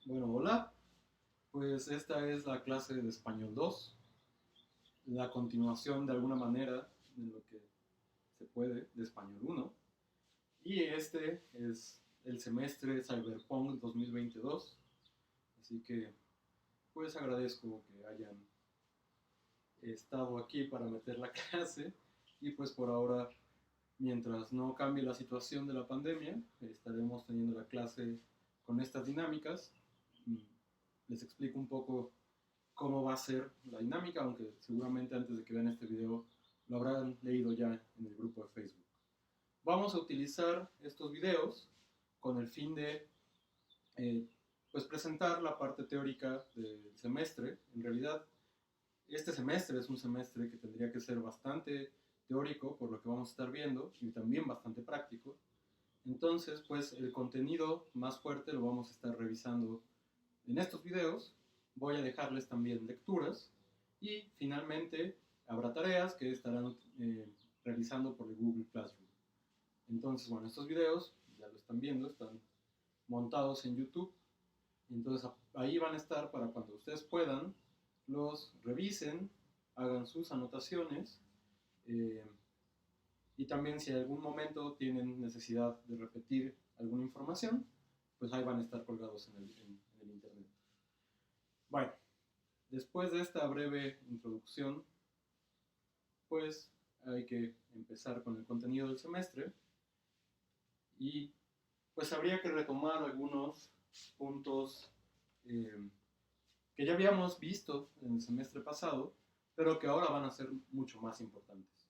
Bueno, hola, pues esta es la clase de Español 2, la continuación de alguna manera de lo que se puede de Español 1, y este es el semestre Cyberpunk 2022, así que pues agradezco que hayan estado aquí para meter la clase y pues por ahora, mientras no cambie la situación de la pandemia, estaremos teniendo la clase con estas dinámicas. Les explico un poco cómo va a ser la dinámica, aunque seguramente antes de que vean este video lo habrán leído ya en el grupo de Facebook. Vamos a utilizar estos videos con el fin de pues presentar la parte teórica del semestre. En realidad, este semestre es un semestre que tendría que ser bastante teórico, por lo que vamos a estar viendo, y también bastante práctico. Entonces, pues el contenido más fuerte lo vamos a estar revisando en estos videos. Voy a dejarles también lecturas y finalmente habrá tareas que estarán realizando por el Google Classroom. Entonces, bueno, estos videos ya lo están viendo, están montados en YouTube. Entonces ahí van a estar para cuando ustedes puedan, los revisen, hagan sus anotaciones eh, y también si en algún momento tienen necesidad de repetir alguna información, pues ahí van a estar colgados en el internet. Bueno, después de esta breve introducción, pues hay que empezar con el contenido del semestre y pues habría que retomar algunos puntos eh, que ya habíamos visto en el semestre pasado, pero que ahora van a ser mucho más importantes.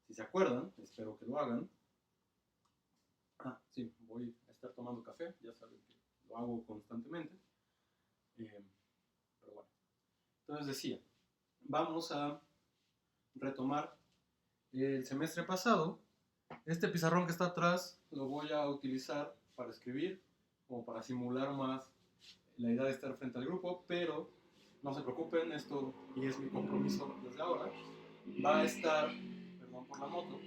Si se acuerdan, espero que lo hagan. Sí, voy a estar tomando café, ya saben que lo hago constantemente. Pero bueno, entonces decía, vamos a retomar el semestre pasado. Este pizarrón que está atrás lo voy a utilizar para escribir, como para simular más la idea de estar frente al grupo, pero no se preocupen, esto, y es mi compromiso desde ahora, va a estar, perdón por la moto,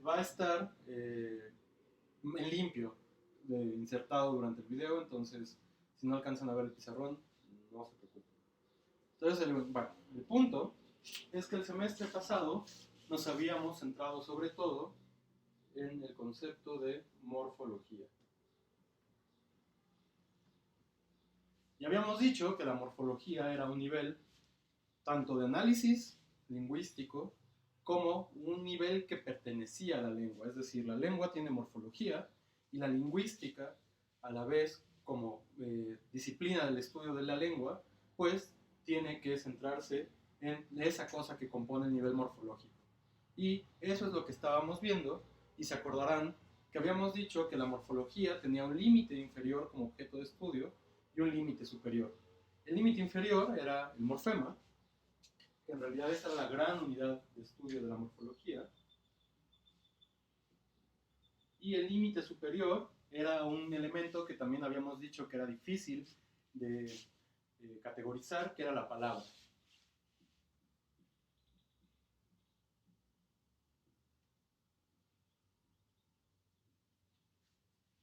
va a estar en limpio, insertado durante el video, entonces si no alcanzan a ver el pizarrón, no se preocupen. Entonces, bueno, el punto es que el semestre pasado nos habíamos centrado sobre todo en el concepto de morfología. Y habíamos dicho que la morfología era un nivel tanto de análisis lingüístico como un nivel que pertenecía a la lengua. Es decir, la lengua tiene morfología y la lingüística, a la vez como disciplina del estudio de la lengua, pues tiene que centrarse en esa cosa que compone el nivel morfológico. Y eso es lo que estábamos viendo, y se acordarán que habíamos dicho que la morfología tenía un límite inferior como objeto de estudio y un límite superior. El límite inferior era el morfema, que en realidad esa es la gran unidad de estudio de la morfología, y el límite superior era un elemento que también habíamos dicho que era difícil de categorizar, que era la palabra.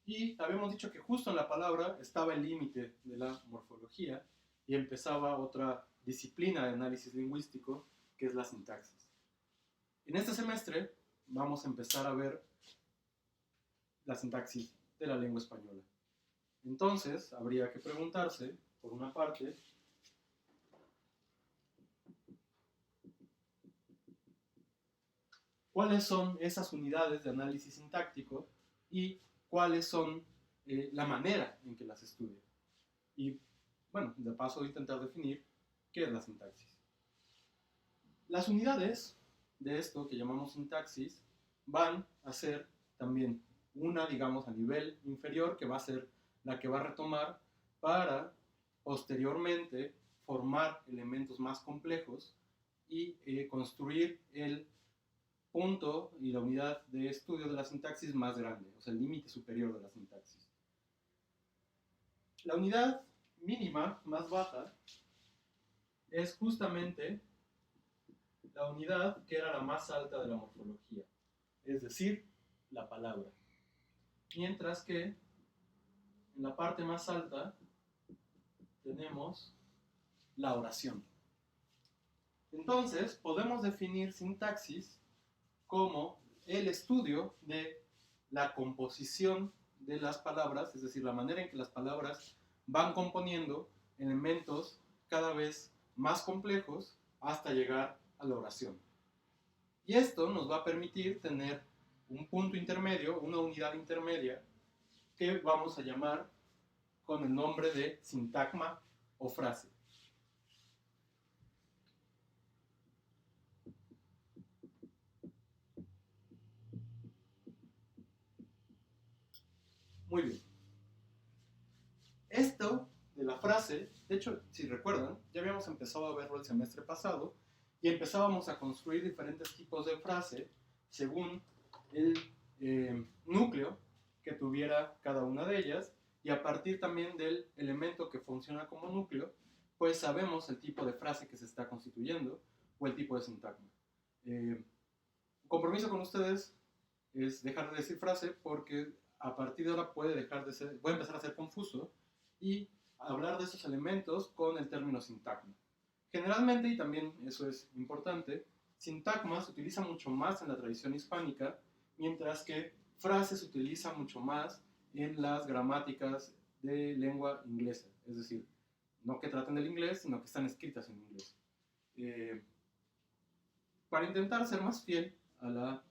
Y habíamos dicho que justo en la palabra estaba el límite de la morfología y empezaba otra disciplina de análisis lingüístico, que es la sintaxis. En este semestre vamos a empezar a ver la sintaxis de la lengua española. Entonces, habría que preguntarse, por una parte, cuáles son esas unidades de análisis sintáctico y cuáles son la manera en que las estudia. Y, bueno, de paso intentar definir qué es la sintaxis. Las unidades de esto que llamamos sintaxis van a ser también una, digamos, a nivel inferior, que va a ser la que va a retomar para posteriormente formar elementos más complejos y construir el punto y la unidad de estudio de la sintaxis más grande, o sea, el límite superior de la sintaxis. La unidad mínima, más baja, es justamente la unidad que era la más alta de la morfología, es decir, la palabra. Mientras que en la parte más alta tenemos la oración. Entonces, podemos definir sintaxis como el estudio de la composición de las palabras, es decir, la manera en que las palabras van componiendo elementos cada vez más complejos hasta llegar a la oración. Y esto nos va a permitir tener un punto intermedio, una unidad intermedia, que vamos a llamar con el nombre de sintagma o frase. Muy bien. Esto de la frase, de hecho, si recuerdan, ya habíamos empezado a verlo el semestre pasado y empezábamos a construir diferentes tipos de frase según el núcleo que tuviera cada una de ellas, y a partir también del elemento que funciona como núcleo, pues sabemos el tipo de frase que se está constituyendo o el tipo de sintagma. Compromiso con ustedes es dejar de decir frase, porque a partir de ahora puede empezar a ser confuso y hablar de esos elementos con el término sintagma. Generalmente, y también eso es importante, sintagma se utiliza mucho más en la tradición hispánica, mientras que frase se utiliza mucho más en las gramáticas de lengua inglesa, es decir, no que traten del inglés, sino que están escritas en inglés. Para intentar ser más fiel a la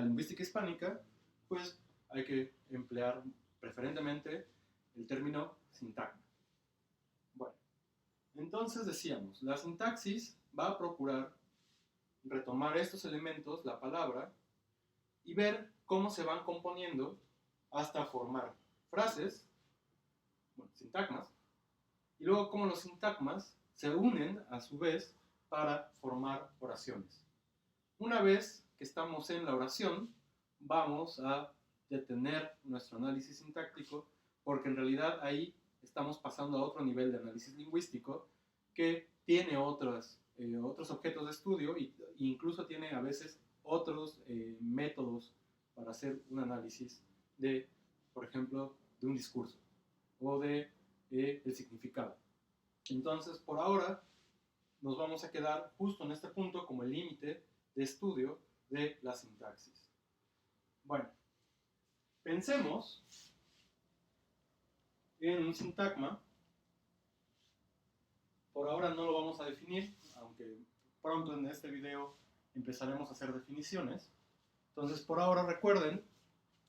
lingüística hispánica, pues hay que emplear preferentemente el término sintagma. Bueno, entonces decíamos, la sintaxis va a procurar retomar estos elementos, la palabra, y ver cómo se van componiendo hasta formar frases, bueno, sintagmas, y luego cómo los sintagmas se unen a su vez para formar oraciones. Una vez que estamos en la oración, vamos a detener nuestro análisis sintáctico, porque en realidad ahí estamos pasando a otro nivel de análisis lingüístico que tiene otros objetos de estudio e incluso tiene a veces otros métodos para hacer un análisis de, por ejemplo, de un discurso o de el significado. Entonces, por ahora, nos vamos a quedar justo en este punto como el límite de estudio de la sintaxis. Bueno, pensemos en un sintagma. Por ahora no lo vamos a definir, aunque pronto en este video empezaremos a hacer definiciones. Entonces, por ahora recuerden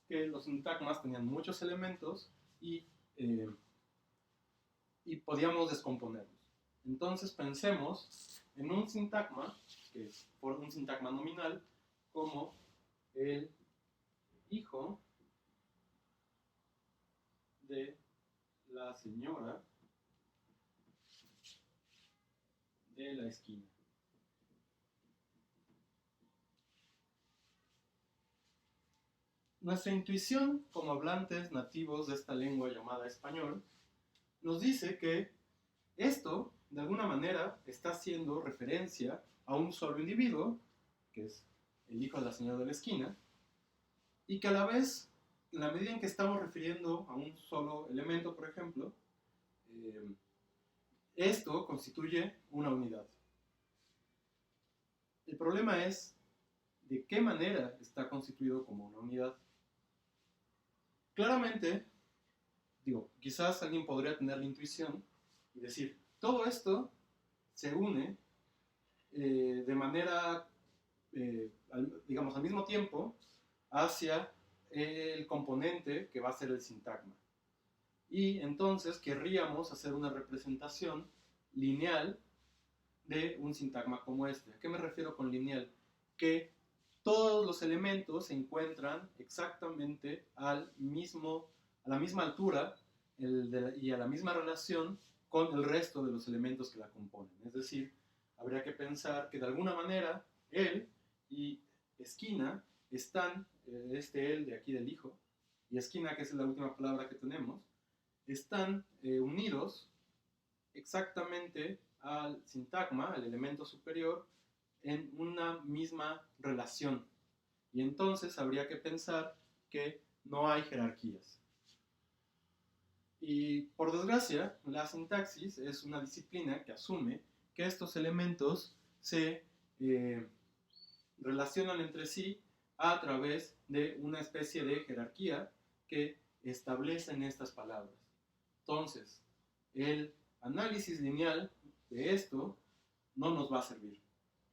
que los sintagmas tenían muchos elementos y podíamos descomponerlos. Entonces, pensemos en un sintagma, que es un sintagma nominal, como el hijo de la señora de la esquina. Nuestra intuición como hablantes nativos de esta lengua llamada español nos dice que esto, de alguna manera, está haciendo referencia a un solo individuo, que es el hijo de la señora de la esquina, y que a la vez, en la medida en que estamos refiriendo a un solo elemento, por ejemplo, esto constituye una unidad. El problema es de qué manera está constituido como una unidad. Claramente, quizás alguien podría tener la intuición y decir, todo esto se une de manera, digamos, al mismo tiempo hacia el componente que va a ser el sintagma. Y entonces querríamos hacer una representación lineal de un sintagma como este. ¿A qué me refiero con lineal? Que todos los elementos se encuentran exactamente a la misma altura y a la misma relación con el resto de los elementos que la componen. Es decir, habría que pensar que de alguna manera él y esquina están, él de aquí del hijo, y esquina, que es la última palabra que tenemos, están unidos exactamente al sintagma, al elemento superior, en una misma relación. Y entonces habría que pensar que no hay jerarquías. Y por desgracia, la sintaxis es una disciplina que asume que estos elementos se relacionan entre sí a través de una especie de jerarquía que establecen estas palabras. Entonces, el análisis lineal de esto no nos va a servir.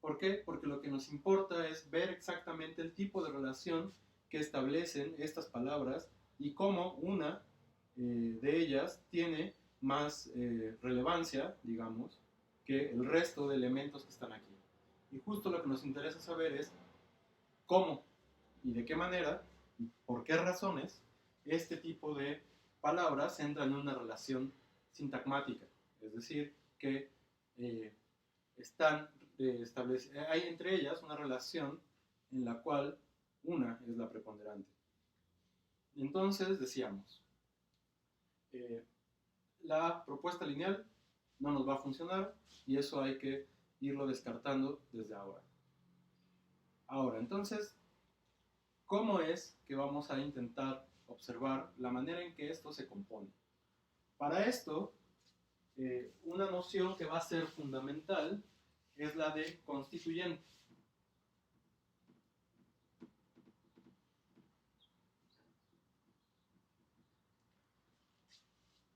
¿Por qué? Porque lo que nos importa es ver exactamente el tipo de relación que establecen estas palabras y cómo una de ellas tiene más relevancia, digamos, que el resto de elementos que están aquí. Y justo lo que nos interesa saber es cómo y de qué manera y por qué razones este tipo de palabras entran en una relación sintagmática. Es decir, que eh, hay entre ellas una relación en la cual una es la preponderante. Entonces decíamos, eh, la propuesta lineal no nos va a funcionar y eso hay que irlo descartando desde ahora. Ahora, entonces, ¿cómo es que vamos a intentar observar la manera en que esto se compone? Para esto, una noción que va a ser fundamental es la de constituyente.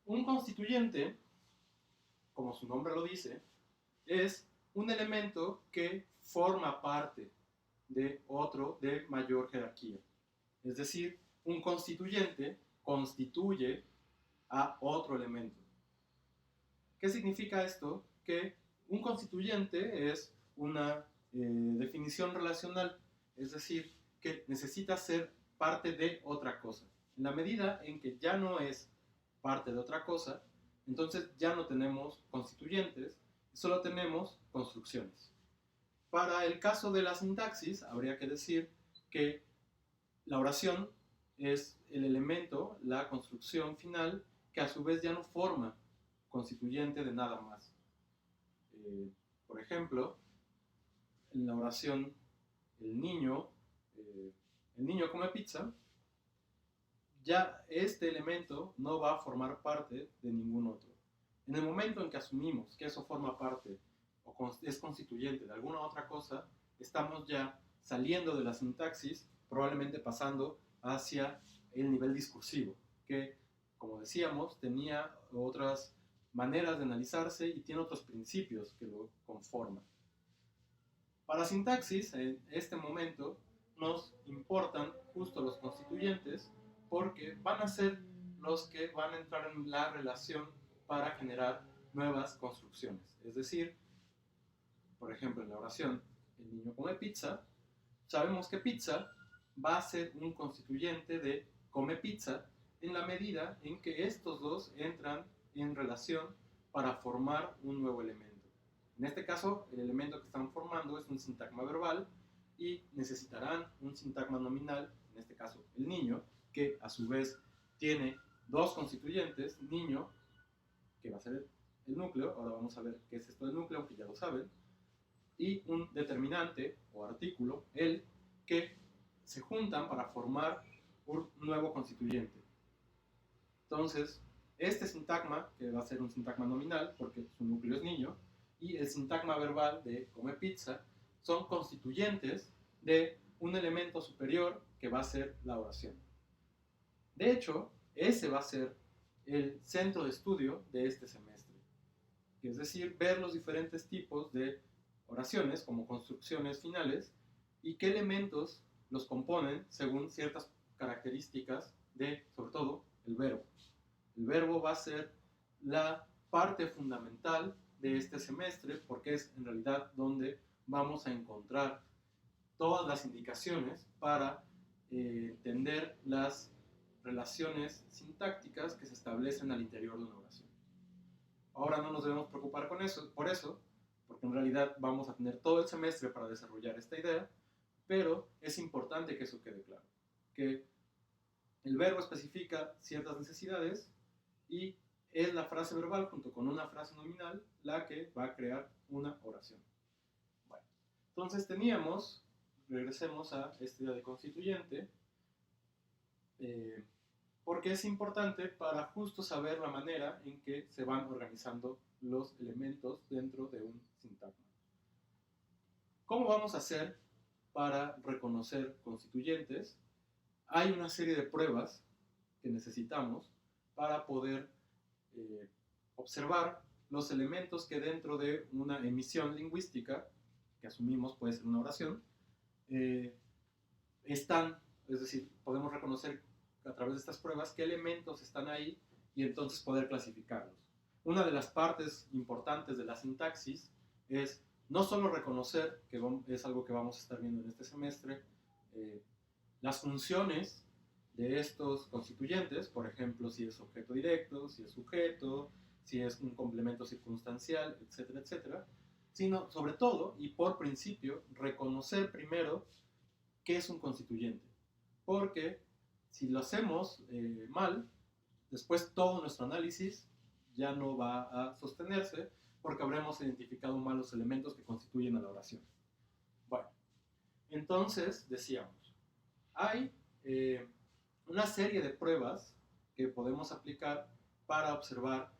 Un constituyente, como su nombre lo dice, es un elemento que forma parte de otro de mayor jerarquía. Es decir, un constituyente constituye a otro elemento. ¿Qué significa esto? Que un constituyente es una definición relacional, es decir, que necesita ser parte de otra cosa. En la medida en que ya no es parte de otra cosa, entonces ya no tenemos constituyentes, solo tenemos construcciones. Para el caso de la sintaxis, habría que decir que la oración es el elemento, la construcción final, que a su vez ya no forma constituyente de nada más. Por ejemplo, en la oración el niño, el niño come pizza, ya este elemento no va a formar parte de ningún otro. En el momento en que asumimos que eso forma parte o es constituyente de alguna otra cosa, estamos ya saliendo de la sintaxis, probablemente pasando hacia el nivel discursivo, que, como decíamos, tenía otras maneras de analizarse y tiene otros principios que lo conforman. Para sintaxis, en este momento, nos importan justo los constituyentes porque van a ser los que van a entrar en la relación para generar nuevas construcciones. Es decir, por ejemplo, en la oración, el niño come pizza, sabemos que pizza va a ser un constituyente de come pizza en la medida en que estos dos entran en relación para formar un nuevo elemento. En este caso, el elemento que están formando es un sintagma verbal y necesitarán un sintagma nominal, en este caso el niño, que a su vez tiene dos constituyentes, niño, que va a ser el núcleo, ahora vamos a ver qué es esto del núcleo, aunque ya lo saben, y un determinante o artículo, el, que se juntan para formar un nuevo constituyente. Entonces, este sintagma, que va a ser un sintagma nominal, porque su núcleo es niño, y el sintagma verbal de come pizza, son constituyentes de un elemento superior que va a ser la oración. De hecho, ese va a ser el centro de estudio de este semestre, es decir, ver los diferentes tipos de oraciones como construcciones finales y qué elementos los componen según ciertas características de, sobre todo, el verbo. El verbo va a ser la parte fundamental de este semestre porque es en realidad donde vamos a encontrar todas las indicaciones para entender las relaciones sintácticas que se establecen al interior de una oración. Ahora no nos debemos preocupar con eso, por eso, porque en realidad vamos a tener todo el semestre para desarrollar esta idea, pero es importante que eso quede claro, que el verbo especifica ciertas necesidades y es la frase verbal junto con una frase nominal la que va a crear una oración. Bueno, entonces teníamos, regresemos a esta idea de constituyente, ¿por porque es importante para justo saber la manera en que se van organizando los elementos dentro de un sintagma. ¿Cómo vamos a hacer para reconocer constituyentes? Hay una serie de pruebas que necesitamos para poder observar los elementos que dentro de una emisión lingüística, que asumimos puede ser una oración, están, es decir, podemos reconocer a través de estas pruebas qué elementos están ahí y entonces poder clasificarlos. Una de las partes importantes de la sintaxis es no solo reconocer, que es algo que vamos a estar viendo en este semestre, las funciones de estos constituyentes, por ejemplo, si es objeto directo, si es sujeto, si es un complemento circunstancial, etcétera, etcétera, sino sobre todo y por principio reconocer primero qué es un constituyente, porque si lo hacemos mal, después todo nuestro análisis ya no va a sostenerse porque habremos identificado mal los elementos que constituyen a la oración. Bueno, entonces decíamos, hay una serie de pruebas que podemos aplicar para observar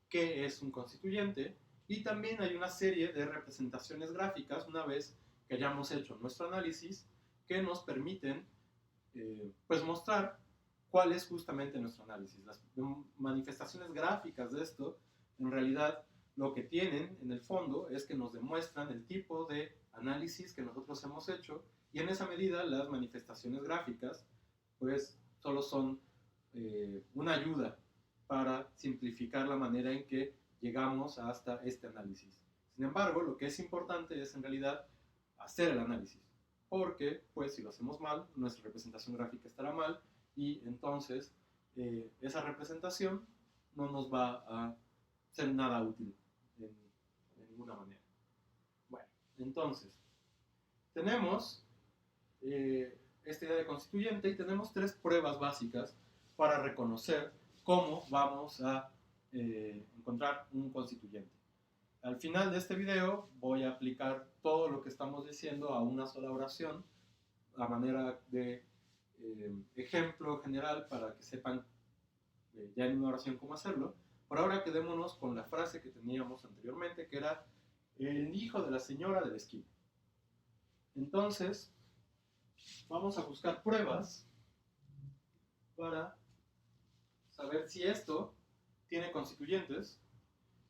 qué es un constituyente y también hay una serie de representaciones gráficas una vez que hayamos hecho nuestro análisis que nos permiten pues mostrar cuál es justamente nuestro análisis. Las manifestaciones gráficas de esto en realidad lo que tienen en el fondo es que nos demuestran el tipo de análisis que nosotros hemos hecho y en esa medida las manifestaciones gráficas pues solo son una ayuda para simplificar la manera en que llegamos hasta este análisis. Sin embargo, lo que es importante es en realidad hacer el análisis, porque pues si lo hacemos mal, nuestra representación gráfica estará mal y entonces esa representación no nos va a ser nada útil de ninguna manera. Bueno, entonces tenemos esta idea de constituyente y tenemos tres pruebas básicas para reconocer cómo vamos a encontrar un constituyente. Al final de este video voy a aplicar todo lo que estamos diciendo a una sola oración a manera de ejemplo general para que sepan ya en una oración cómo hacerlo. Por ahora quedémonos con la frase que teníamos anteriormente, que era el hijo de la señora de la esquina. Entonces, vamos a buscar pruebas para saber si esto tiene constituyentes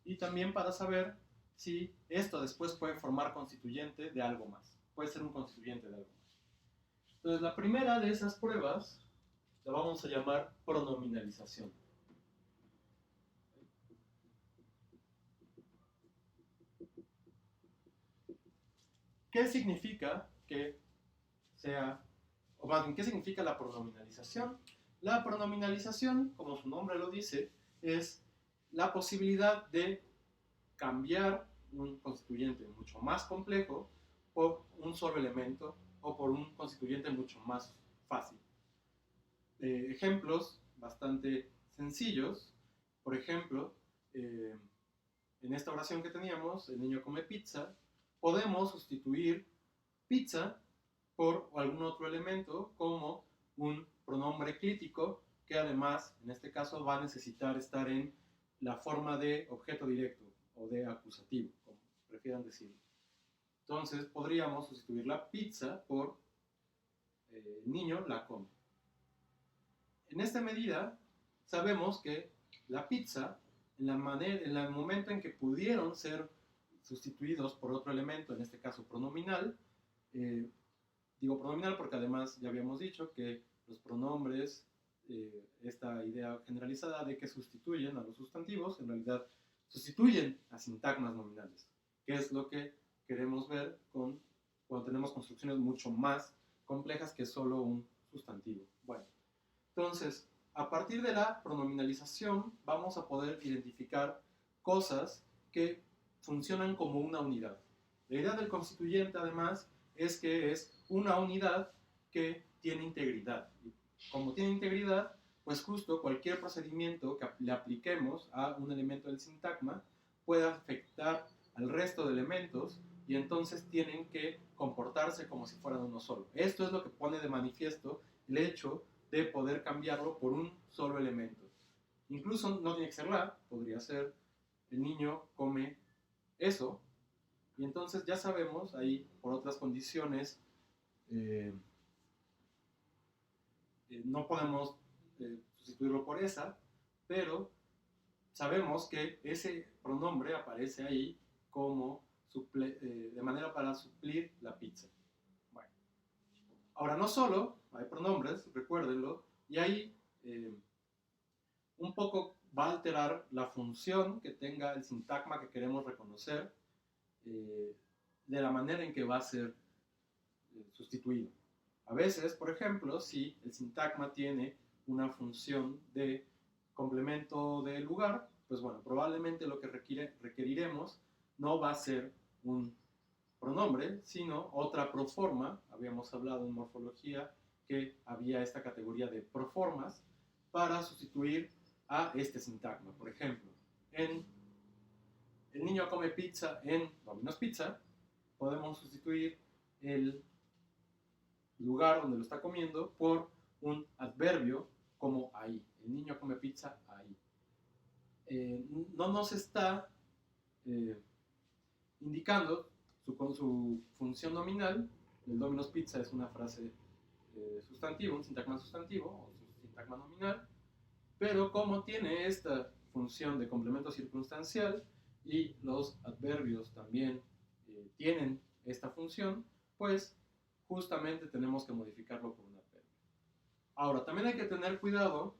y también para saber si esto después puede formar constituyente de algo más. Puede ser un constituyente de algo más. Entonces, la primera de esas pruebas la vamos a llamar pronominalización. ¿Qué significa que sea, o más bien, qué significa la pronominalización? La pronominalización, como su nombre lo dice, es la posibilidad de cambiar un constituyente mucho más complejo por un solo elemento o por un constituyente mucho más fácil. Ejemplos bastante sencillos, por ejemplo, en esta oración que teníamos, el niño come pizza, podemos sustituir pizza por algún otro elemento como un pronombre crítico que además, en este caso, va a necesitar estar en la forma de objeto directo o de acusativo, como prefieran decirlo. Entonces podríamos sustituir la pizza por el niño la come. En esta medida sabemos que la pizza, en el momento en que pudieron ser sustituidos por otro elemento, en este caso pronominal, digo pronominal porque además ya habíamos dicho que los pronombres, esta idea generalizada de que sustituyen a los sustantivos, en realidad sustituyen a sintagmas nominales, que es lo que queremos ver cuando tenemos construcciones mucho más complejas que solo un sustantivo. Bueno, entonces, a partir de la pronominalización vamos a poder identificar cosas que funcionan como una unidad. La idea del constituyente, además, es que es una unidad que tiene integridad. Y como tiene integridad, pues justo cualquier procedimiento que le apliquemos a un elemento del sintagma puede afectar al resto de elementos y entonces tienen que comportarse como si fueran uno solo. Esto es lo que pone de manifiesto el hecho de poder cambiarlo por un solo elemento. Incluso no tiene que ser la, podría ser el niño come eso, y entonces ya sabemos ahí por otras condiciones no podemos sustituirlo por esa, pero sabemos que ese pronombre aparece ahí como de manera para suplir la pizza. Bueno, ahora no solo hay pronombres, recuérdenlo, y ahí un poco va a alterar la función que tenga el sintagma que queremos reconocer de la manera en que va a ser sustituido. A veces, por ejemplo, si el sintagma tiene una función de complemento de lugar, pues bueno, probablemente lo que requeriremos no va a ser un pronombre, sino otra proforma. Habíamos hablado en morfología que había esta categoría de proformas para sustituir a este sintagma. Por ejemplo, en el niño come pizza en Domino's Pizza, podemos sustituir el lugar donde lo está comiendo por un adverbio como ahí. El niño come pizza ahí. No nos está indicando su función nominal. El Domino's Pizza es una frase sustantivo, un sintagma sustantivo o su sintagma nominal, pero como tiene esta función de complemento circunstancial y los adverbios también tienen esta función, pues justamente tenemos que modificarlo por un adverbio. Ahora, también hay que tener cuidado,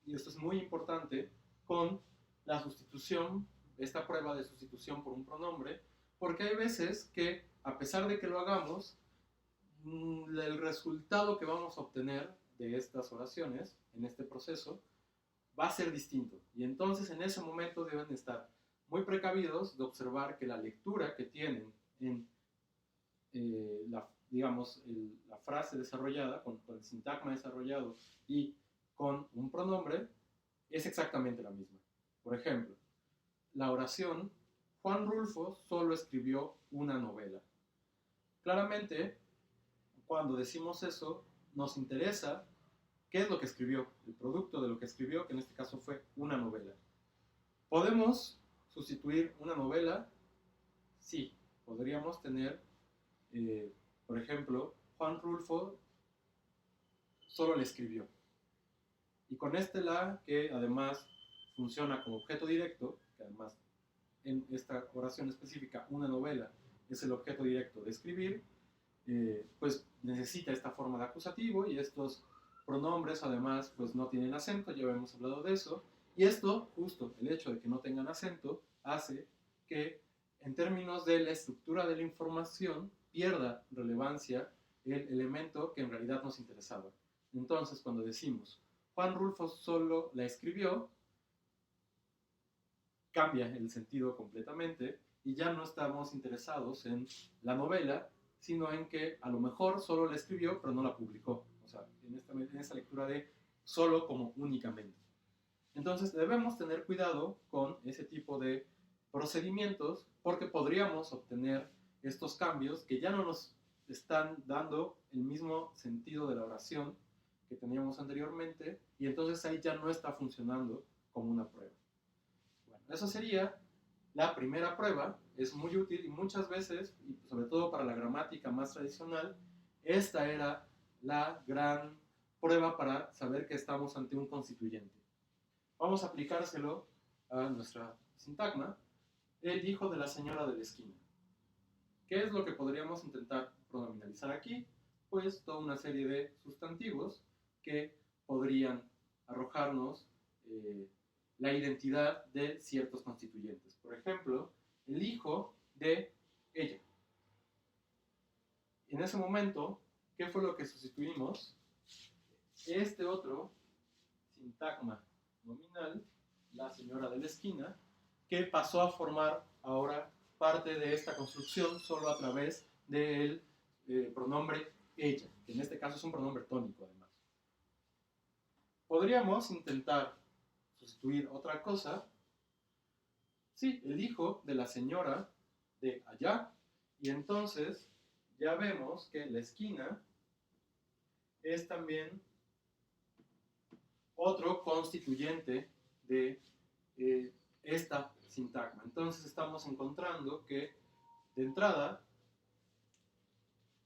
y esto es muy importante, con la sustitución, esta prueba de sustitución por un pronombre, porque hay veces que, a pesar de que lo hagamos, el resultado que vamos a obtener de estas oraciones, en este proceso, va a ser distinto. Y entonces en ese momento deben estar muy precavidos de observar que la lectura que tienen en la frase desarrollada, con el sintagma desarrollado y con un pronombre, es exactamente la misma. Por ejemplo, la oración, Juan Rulfo solo escribió una novela. Claramente, cuando decimos eso, nos interesa qué es lo que escribió, el producto de lo que escribió, que en este caso fue una novela. ¿Podemos sustituir una novela? Sí, podríamos tener, por ejemplo, Juan Rulfo solo le escribió. Y con este la, que además funciona como objeto directo, que además en esta oración específica, una novela es el objeto directo de escribir, pues necesita esta forma de acusativo y estos pronombres además pues no tienen acento, ya hemos hablado de eso, y esto, justo el hecho de que no tengan acento, hace que en términos de la estructura de la información pierda relevancia el elemento que en realidad nos interesaba. Entonces, cuando decimos Juan Rulfo solo la escribió, cambia el sentido completamente y ya no estamos interesados en la novela, sino en que a lo mejor solo la escribió, pero no la publicó. O sea, en esta lectura de solo como únicamente. Entonces debemos tener cuidado con ese tipo de procedimientos porque podríamos obtener estos cambios que ya no nos están dando el mismo sentido de la oración que teníamos anteriormente y entonces ahí ya no está funcionando como una prueba. Bueno, eso sería la primera prueba, es muy útil y muchas veces, y sobre todo para la gramática más tradicional, esta era la gran prueba para saber que estamos ante un constituyente. Vamos a aplicárselo a nuestra sintagma, el hijo de la señora de la esquina. ¿Qué es lo que podríamos intentar pronominalizar aquí? Pues toda una serie de sustantivos que podrían arrojarnos la identidad de ciertos constituyentes. Por ejemplo, el hijo de ella. En ese momento, ¿qué fue lo que sustituimos? Este otro sintagma nominal, la señora de la esquina, que pasó a formar ahora parte de esta construcción solo a través del pronombre ella, que en este caso es un pronombre tónico además. Podríamos intentar sustituir otra cosa. Sí, el hijo de la señora de allá, y entonces ya vemos que la esquina es también otro constituyente de esta sintagma. Entonces estamos encontrando que de entrada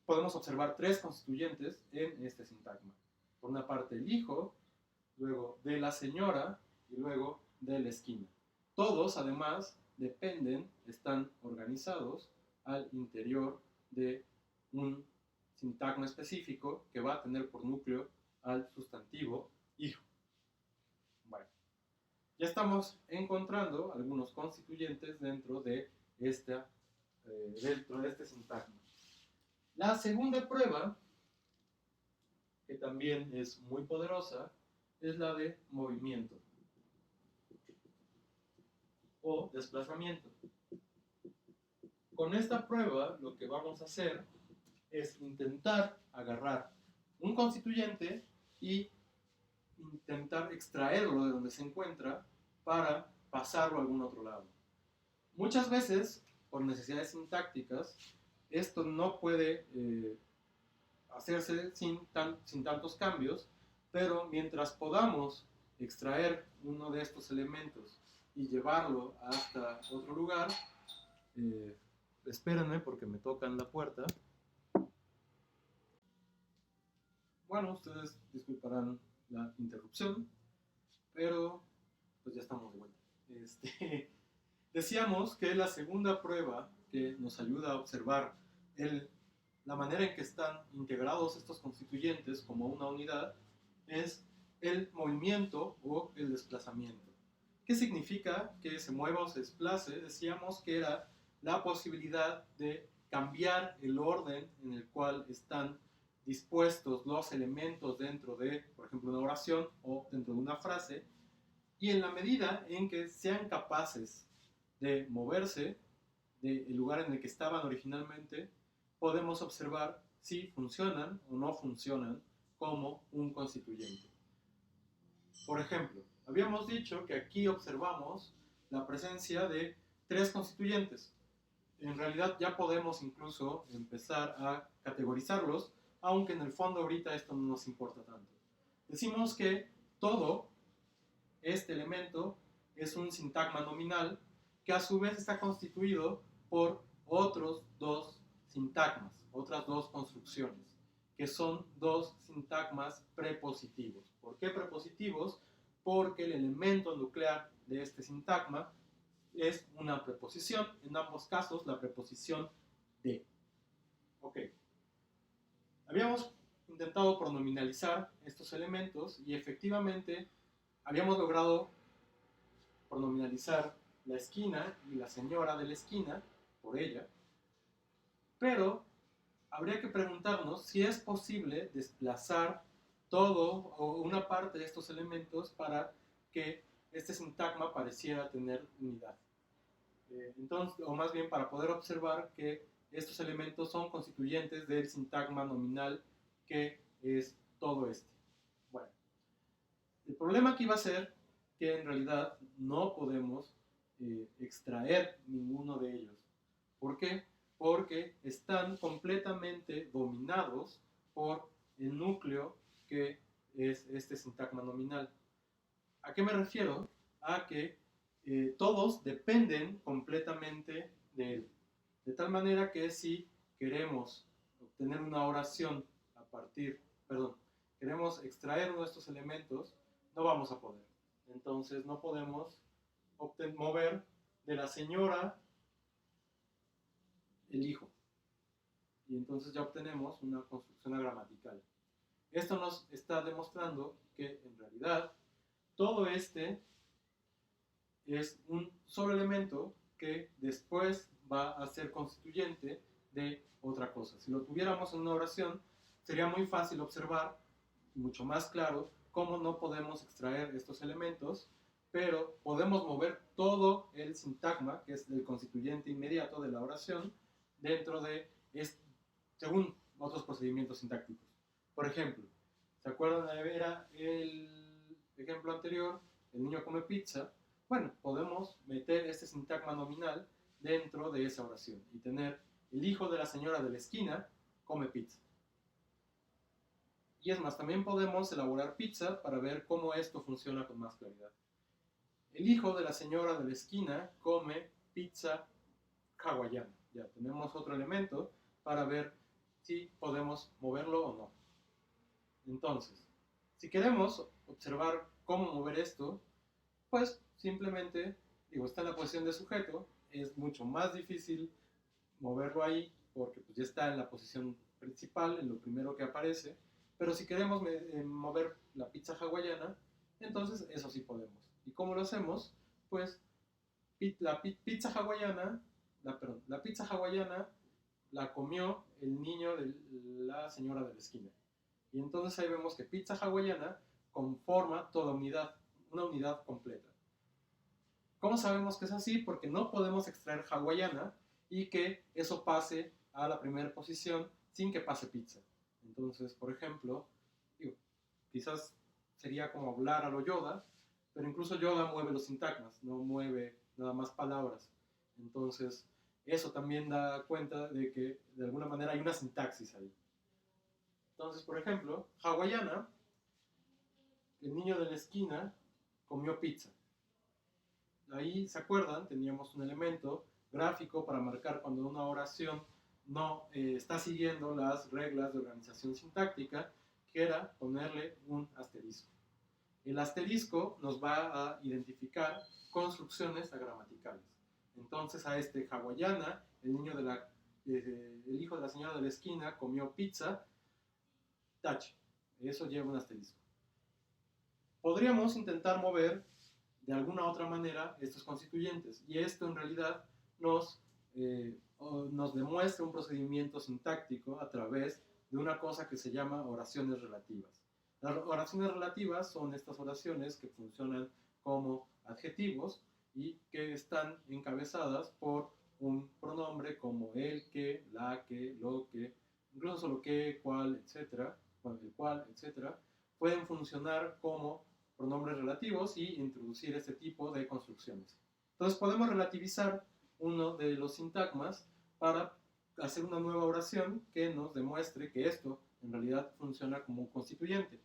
podemos observar tres constituyentes en este sintagma. Por una parte el hijo, luego de la señora y luego de la esquina. Todos además dependen, están organizados al interior de un sintagma específico que va a tener por núcleo al sustantivo hijo. Bueno, ya estamos encontrando algunos constituyentes dentro de este sintagma. La segunda prueba, que también es muy poderosa, es la de movimiento o desplazamiento. Con esta prueba lo que vamos a hacer es intentar agarrar un constituyente y intentar extraerlo de donde se encuentra para pasarlo a algún otro lado. Muchas veces, por necesidades sintácticas, esto no puede hacerse sin tantos cambios, pero mientras podamos extraer uno de estos elementos y llevarlo hasta otro lugar, espérenme porque me tocan la puerta. Bueno, ustedes disculparán la interrupción, pero pues ya estamos de vuelta. Decíamos que la segunda prueba que nos ayuda a observar la manera en que están integrados estos constituyentes como una unidad es el movimiento o el desplazamiento. ¿Qué significa que se mueva o se desplace? Decíamos que era la posibilidad de cambiar el orden en el cual están dispuestos los elementos dentro de, por ejemplo, una oración o dentro de una frase, y en la medida en que sean capaces de moverse del lugar en el que estaban originalmente, podemos observar si funcionan o no funcionan como un constituyente. Por ejemplo, habíamos dicho que aquí observamos la presencia de tres constituyentes. En realidad ya podemos incluso empezar a categorizarlos, aunque en el fondo ahorita esto no nos importa tanto. Decimos que todo este elemento es un sintagma nominal que a su vez está constituido por otros dos sintagmas, otras dos construcciones, que son dos sintagmas prepositivos. ¿Por qué prepositivos? Porque el elemento nuclear de este sintagma es una preposición, en ambos casos la preposición de. Ok. Habíamos intentado pronominalizar estos elementos y efectivamente habíamos logrado pronominalizar la esquina y la señora de la esquina por ella, pero habría que preguntarnos si es posible desplazar todo o una parte de estos elementos para que este sintagma pareciera tener unidad. Entonces, o más bien para poder observar que estos elementos son constituyentes del sintagma nominal que es todo este. Bueno, el problema aquí va a ser que en realidad no podemos extraer ninguno de ellos. ¿Por qué? Porque están completamente dominados por el núcleo que es este sintagma nominal. ¿A qué me refiero? A que todos dependen completamente de él. De tal manera que si queremos obtener una oración a partir, queremos extraer uno de estos elementos, no vamos a poder. Entonces no podemos mover de la señora el hijo. Y entonces ya obtenemos una construcción gramatical. Esto nos está demostrando que en realidad todo este es un solo elemento que después va a ser constituyente de otra cosa. Si lo tuviéramos en una oración, sería muy fácil observar, mucho más claro, cómo no podemos extraer estos elementos, pero podemos mover todo el sintagma, que es el constituyente inmediato de la oración, dentro de, según otros procedimientos sintácticos. Por ejemplo, ¿se acuerdan? Era el ejemplo anterior, el niño come pizza. Bueno, podemos meter este sintagma nominal dentro de esa oración y tener el hijo de la señora de la esquina come pizza. Y es más, también podemos elaborar pizza para ver cómo esto funciona con más claridad. El hijo de la señora de la esquina come pizza hawaiana. Ya tenemos otro elemento para ver si podemos moverlo o no. Entonces, si queremos observar cómo mover esto, pues simplemente, está en la posición de sujeto, es mucho más difícil moverlo ahí porque pues, ya está en la posición principal, en lo primero que aparece, pero si queremos mover la pizza hawaiana, entonces eso sí podemos. ¿Y cómo lo hacemos? Pues la pizza hawaiana, la pizza hawaiana la comió el niño de la señora de la esquina. Y entonces ahí vemos que pizza hawaiana conforma toda unidad, una unidad completa. ¿Cómo sabemos que es así? Porque no podemos extraer hawaiana y que eso pase a la primera posición sin que pase pizza. Entonces, por ejemplo, quizás sería como hablar a lo Yoda, pero incluso Yoda mueve los sintagmas, no mueve nada más palabras. Entonces, eso también da cuenta de que de alguna manera hay una sintaxis ahí. Entonces, por ejemplo, hawaiana, el niño de la esquina comió pizza. Ahí, ¿se acuerdan? Teníamos un elemento gráfico para marcar cuando una oración no está siguiendo las reglas de organización sintáctica, que era ponerle un asterisco. El asterisco nos va a identificar construcciones agramaticales. Entonces a este hawaiana, el hijo de la señora de la esquina comió pizza, tache. Eso lleva un asterisco. Podríamos intentar mover de alguna otra manera estos constituyentes. Y esto en realidad nos demuestra un procedimiento sintáctico a través de una cosa que se llama oraciones relativas. Las oraciones relativas son estas oraciones que funcionan como adjetivos y que están encabezadas por un pronombre como el, que, la, que, lo, que, incluso solo que, cual, etc. El cual, etc. Pueden funcionar como pronombres relativos y introducir este tipo de construcciones. Entonces podemos relativizar uno de los sintagmas para hacer una nueva oración que nos demuestre que esto en realidad funciona como un constituyente.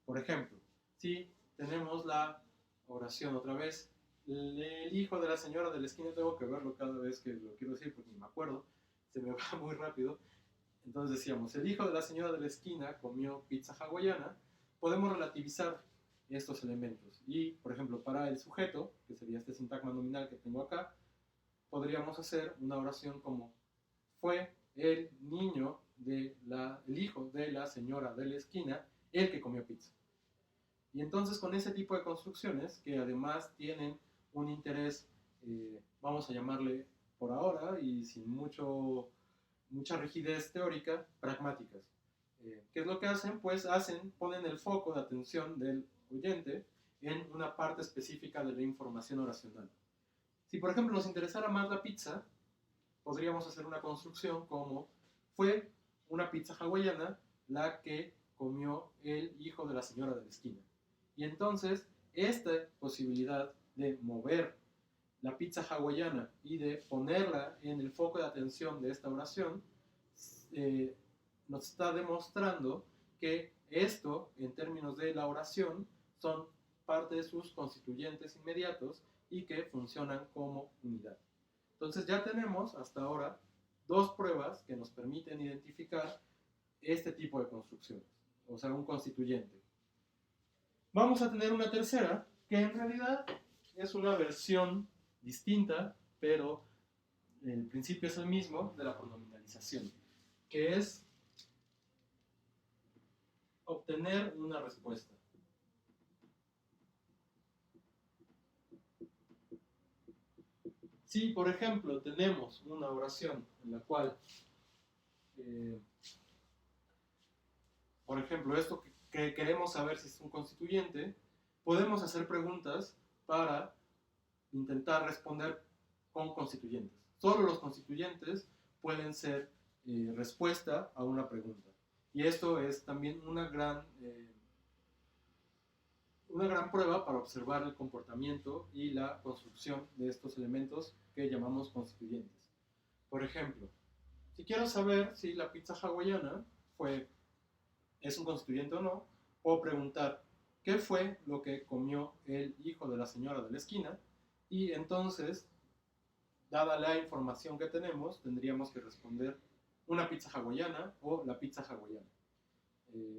Por ejemplo, si tenemos la oración otra vez, el hijo de la señora de la esquina, tengo que verlo cada vez que lo quiero decir porque ni me acuerdo, se me va muy rápido. Entonces decíamos, el hijo de la señora de la esquina comió pizza hawaiana. Podemos relativizar estos elementos. Y, por ejemplo, para el sujeto, que sería este sintagma nominal que tengo acá, podríamos hacer una oración como fue el hijo de la señora de la esquina el que comió pizza. Y entonces con ese tipo de construcciones, que además tienen un interés, vamos a llamarle por ahora, y sin mucha rigidez teórica, pragmáticas. ¿Qué es lo que hacen? Pues ponen el foco de atención del oyente en una parte específica de la información oracional. Si, por ejemplo, nos interesara más la pizza, podríamos hacer una construcción como fue una pizza hawaiana la que comió el hijo de la señora de la esquina. Y entonces, esta posibilidad de mover la pizza hawaiana y de ponerla en el foco de atención de esta oración, nos está demostrando que esto, en términos de la oración, son parte de sus constituyentes inmediatos y que funcionan como unidad. Entonces ya tenemos hasta ahora dos pruebas que nos permiten identificar este tipo de construcciones, o sea, un constituyente. Vamos a tener una tercera, que en realidad es una versión distinta, pero el principio es el mismo, de la pronominalización, que es obtener una respuesta. Si, por ejemplo, tenemos una oración en la cual, por ejemplo, esto que queremos saber si es un constituyente, podemos hacer preguntas para intentar responder con constituyentes. Solo los constituyentes pueden ser respuesta a una pregunta. Y esto es también una gran prueba para observar el comportamiento y la construcción de estos elementos que llamamos constituyentes. Por ejemplo, si quiero saber si la pizza hawaiana fue es un constituyente o no, puedo preguntar qué fue lo que comió el hijo de la señora de la esquina, y entonces, dada la información que tenemos, tendríamos que responder una pizza hawaiana o la pizza hawaiana.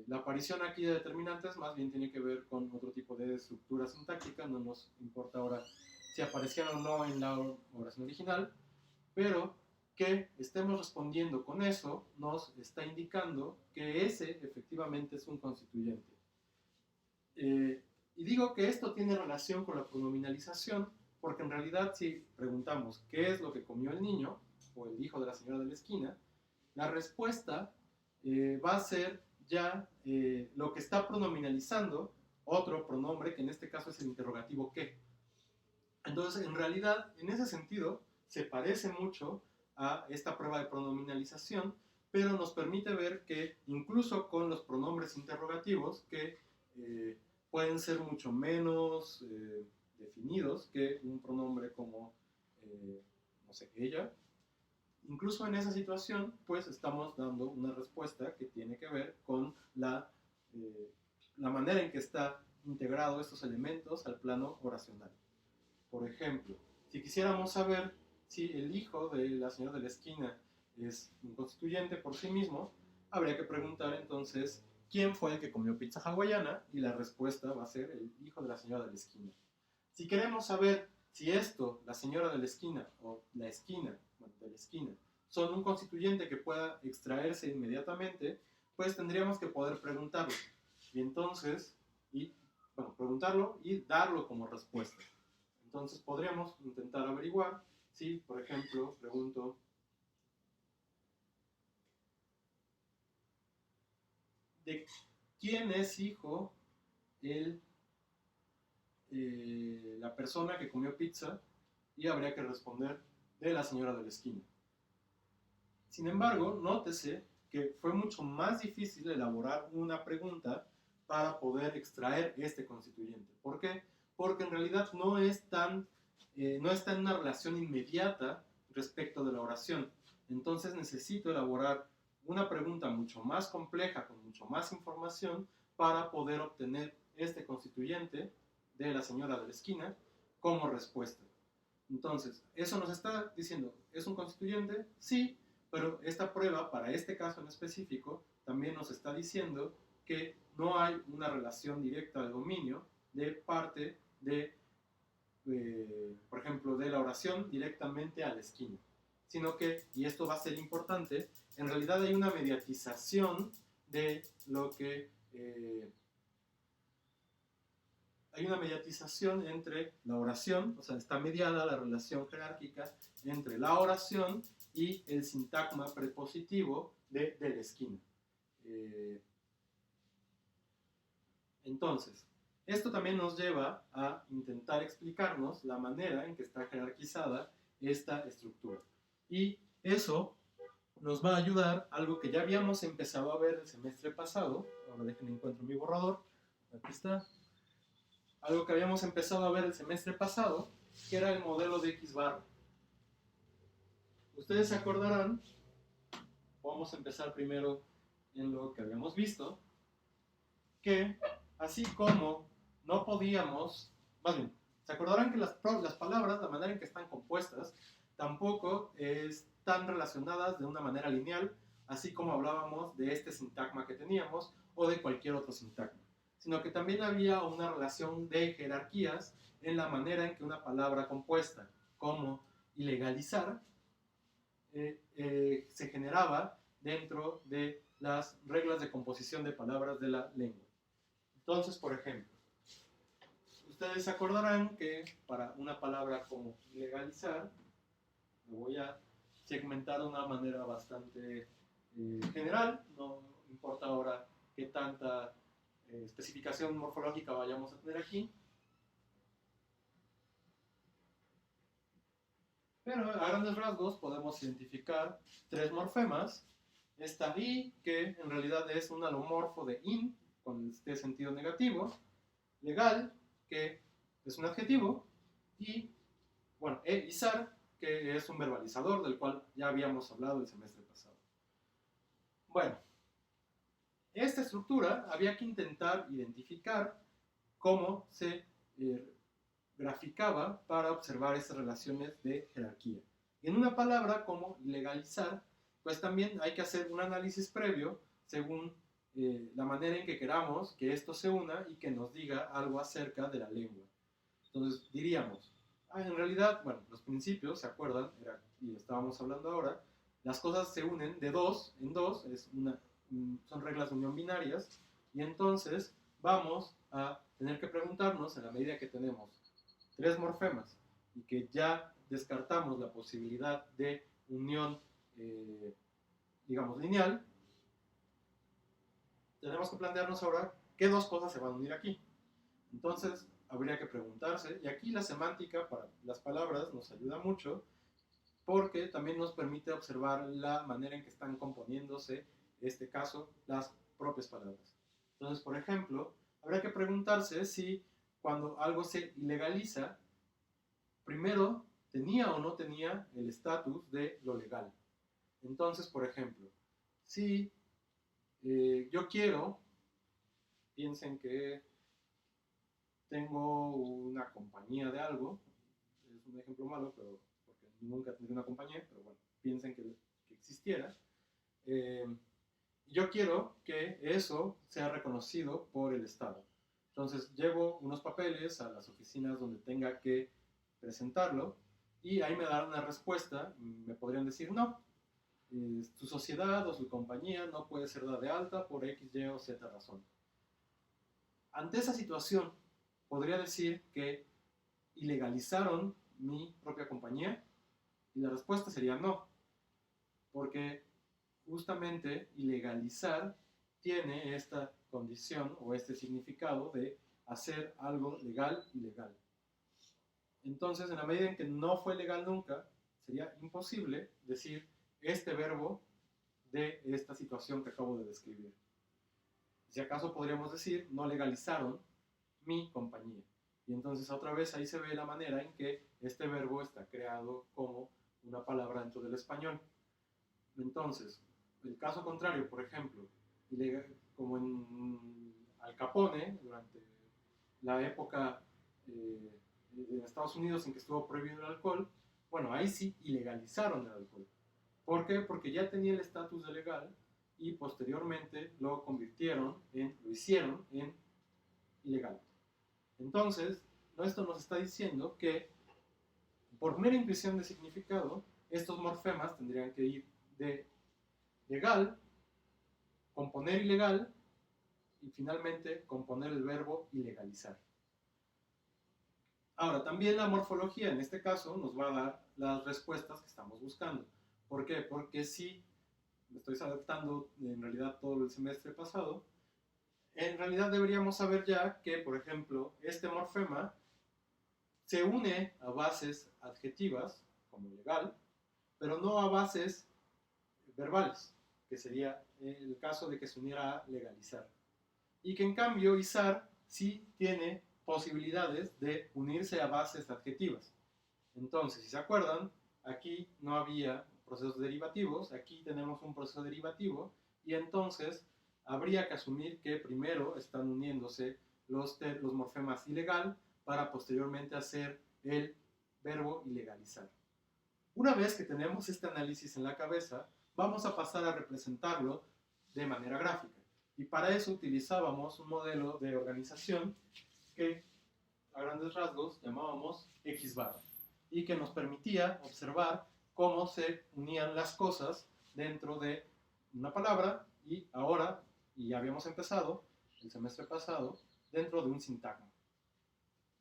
La aparición aquí de determinantes más bien tiene que ver con otro tipo de estructura sintáctica, no nos importa ahora si aparecieron o no en la oración original, pero que estemos respondiendo con eso nos está indicando que ese efectivamente es un constituyente. Y digo que esto tiene relación con la pronominalización, porque en realidad si preguntamos qué es lo que comió el niño o el hijo de la señora de la esquina, la respuesta va a ser ya lo que está pronominalizando otro pronombre, que en este caso es el interrogativo qué. Entonces, en realidad, en ese sentido, se parece mucho a esta prueba de pronominalización, pero nos permite ver que incluso con los pronombres interrogativos, que pueden ser mucho menos definidos que un pronombre como, no sé, ella, incluso en esa situación, pues estamos dando una respuesta que tiene que ver con la manera en que está integrado estos elementos al plano oracional. Por ejemplo, si quisiéramos saber si el hijo de la señora de la esquina es un constituyente por sí mismo, habría que preguntar entonces quién fue el que comió pizza hawaiana, y la respuesta va a ser el hijo de la señora de la esquina. Si queremos saber si esto, la señora de la esquina o la esquina, bueno, de la esquina, son un constituyente que pueda extraerse inmediatamente, pues tendríamos que poder preguntarlo. Y entonces, preguntarlo y darlo como respuesta. Entonces podríamos intentar averiguar si, por ejemplo, pregunto de quién es hijo la persona que comió pizza, y habría que responder de la señora de la esquina. Sin embargo, nótese que fue mucho más difícil elaborar una pregunta para poder extraer este constituyente. ¿Por qué? Porque en realidad no está en una relación inmediata respecto de la oración. Entonces necesito elaborar una pregunta mucho más compleja, con mucho más información, para poder obtener este constituyente de la señora de la esquina como respuesta. Entonces, eso nos está diciendo, ¿es un constituyente? Sí, pero esta prueba, para este caso en específico, también nos está diciendo que no hay una relación directa de dominio de parte de, por ejemplo, de la oración directamente a la esquina, sino que, y esto va a ser importante, en realidad hay una mediatización de lo que... hay una mediatización entre la oración, o sea, está mediada la relación jerárquica entre la oración y el sintagma prepositivo de la esquina. Entonces, esto también nos lleva a intentar explicarnos la manera en que está jerarquizada esta estructura. Y eso nos va a ayudar a algo que ya habíamos empezado a ver el semestre pasado. Ahora déjenme encuentro mi borrador. Aquí está. Algo que habíamos empezado a ver el semestre pasado, que era el modelo de X barra. Ustedes se acordarán, vamos a empezar primero en lo que habíamos visto, que así como no podíamos, más bien, se acordarán que las palabras, la manera en que están compuestas, tampoco están relacionadas de una manera lineal, así como hablábamos de este sintagma que teníamos o de cualquier otro sintagma, sino que también había una relación de jerarquías en la manera en que una palabra compuesta, como ilegalizar, se generaba dentro de las reglas de composición de palabras de la lengua. Entonces, por ejemplo, ustedes se acordarán que para una palabra como ilegalizar, lo voy a segmentar de una manera bastante general, no importa ahora qué tanta especificación morfológica vayamos a tener aquí, pero a grandes rasgos podemos identificar tres morfemas. Esta I, que en realidad es un alomorfo de in, con este sentido negativo, legal, que es un adjetivo, y, bueno, izar, que es un verbalizador, del cual ya habíamos hablado el semestre pasado. Bueno, esta estructura había que intentar identificar cómo se graficaba para observar estas relaciones de jerarquía. En una palabra como ilegalizar, pues también hay que hacer un análisis previo según la manera en que queramos que esto se una y que nos diga algo acerca de la lengua. Entonces diríamos, en realidad, bueno, los principios, ¿se acuerdan? Y estábamos hablando ahora, las cosas se unen de dos en dos, son reglas de unión binarias, y entonces vamos a tener que preguntarnos, en la medida que tenemos tres morfemas y que ya descartamos la posibilidad de unión, digamos, lineal, tenemos que plantearnos ahora qué dos cosas se van a unir aquí. Entonces, habría que preguntarse, y aquí la semántica para las palabras nos ayuda mucho, porque también nos permite observar la manera en que están componiéndose, en este caso, las propias palabras. Entonces, por ejemplo, habría que preguntarse si cuando algo se ilegaliza, primero tenía o no tenía el estatus de lo legal. Entonces, por ejemplo, si yo quiero, piensen que tengo una compañía de algo, es un ejemplo malo, pero porque nunca tendré una compañía, pero bueno, piensen que existiera. Yo quiero que eso sea reconocido por el Estado. Entonces llevo unos papeles a las oficinas donde tenga que presentarlo y ahí me darán una respuesta. Me podrían decir no, su sociedad o su compañía no puede ser dada de alta por X, Y o Z razón. Ante esa situación, podría decir que ilegalizaron mi propia compañía, y la respuesta sería no, porque justamente ilegalizar tiene esta condición o este significado de hacer algo legal ilegal. Entonces, en la medida en que no fue legal nunca, sería imposible decir este verbo de esta situación que acabo de describir. Si acaso podríamos decir, no legalizaron mi compañía. Y entonces otra vez ahí se ve la manera en que este verbo está creado como una palabra dentro del español. Entonces, el caso contrario, por ejemplo, como en Al Capone, durante la época en Estados Unidos en que estuvo prohibido el alcohol, bueno, ahí sí ilegalizaron el alcohol. ¿Por qué? Porque ya tenía el estatus de legal y posteriormente lo hicieron en ilegal. Entonces, esto nos está diciendo que por mera intuición de significado, estos morfemas tendrían que ir de legal, componer ilegal y finalmente componer el verbo ilegalizar. Ahora, también la morfología en este caso nos va a dar las respuestas que estamos buscando. ¿Por qué? Porque si me estoy adaptando en realidad todo el semestre pasado, en realidad deberíamos saber ya que, por ejemplo, este morfema se une a bases adjetivas, como legal, pero no a bases verbales, que sería el caso de que se uniera a legalizar. Y que en cambio izar sí tiene posibilidades de unirse a bases adjetivas. Entonces, si se acuerdan, aquí no había procesos derivativos, aquí tenemos un proceso derivativo, y entonces habría que asumir que primero están uniéndose los morfemas ilegal para posteriormente hacer el verbo ilegalizar. Una vez que tenemos este análisis en la cabeza, vamos a pasar a representarlo de manera gráfica. Y para eso utilizábamos un modelo de organización que a grandes rasgos llamábamos X-bar y que nos permitía observar cómo se unían las cosas dentro de una palabra y ahora, y ya habíamos empezado el semestre pasado, dentro de un sintagma.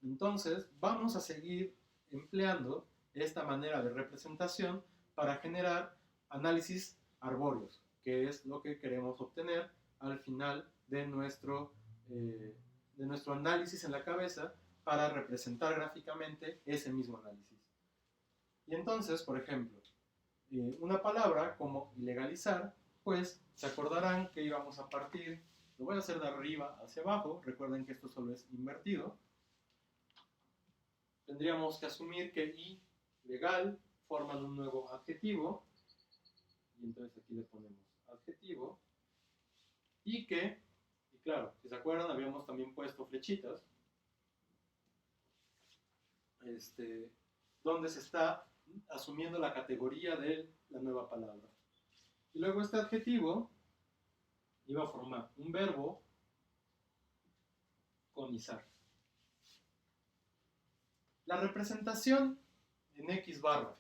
Entonces, vamos a seguir empleando esta manera de representación para generar análisis arbóreos, que es lo que queremos obtener al final de nuestro análisis en la cabeza para representar gráficamente ese mismo análisis. Y entonces, por ejemplo, una palabra como ilegalizar, pues se acordarán que íbamos a partir, lo voy a hacer de arriba hacia abajo, recuerden que esto solo es invertido. Tendríamos que asumir que y legal forman un nuevo adjetivo, y entonces aquí le ponemos adjetivo, y claro, si se acuerdan, habíamos también puesto flechitas, donde se está asumiendo la categoría de la nueva palabra. Y luego este adjetivo iba a formar un verbo con izar. La representación en X barra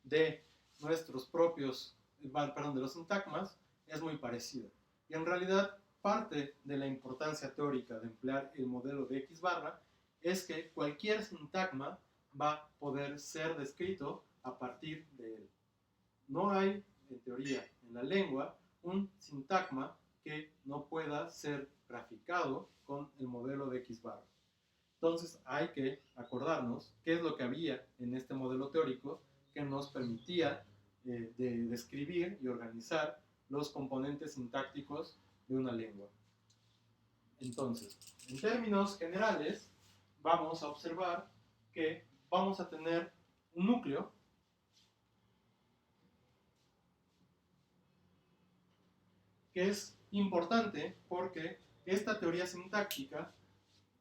de nuestros propios, de los sintagmas es muy parecida. Y en realidad parte de la importancia teórica de emplear el modelo de X barra es que cualquier sintagma va a poder ser descrito a partir de él. No hay, en teoría, en la lengua, un sintagma que no pueda ser graficado con el modelo de X barra. Entonces hay que acordarnos qué es lo que había en este modelo teórico que nos permitía de describir y organizar los componentes sintácticos de una lengua. Entonces, en términos generales, vamos a observar que vamos a tener un núcleo que es importante porque esta teoría sintáctica,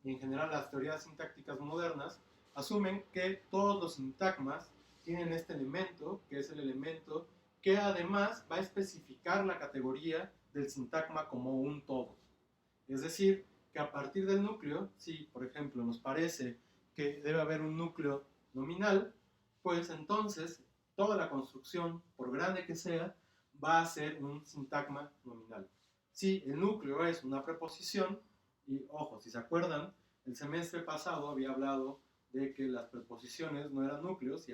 y en general las teorías sintácticas modernas, asumen que todos los sintagmas tienen este elemento, que es el elemento que además va a especificar la categoría del sintagma como un todo. Es decir, que a partir del núcleo, si por ejemplo nos parece que debe haber un núcleo nominal, pues entonces toda la construcción, por grande que sea, va a ser un sintagma nominal. Si el núcleo es una preposición, y ojo, si se acuerdan, el semestre pasado había hablado de que las preposiciones no eran núcleos y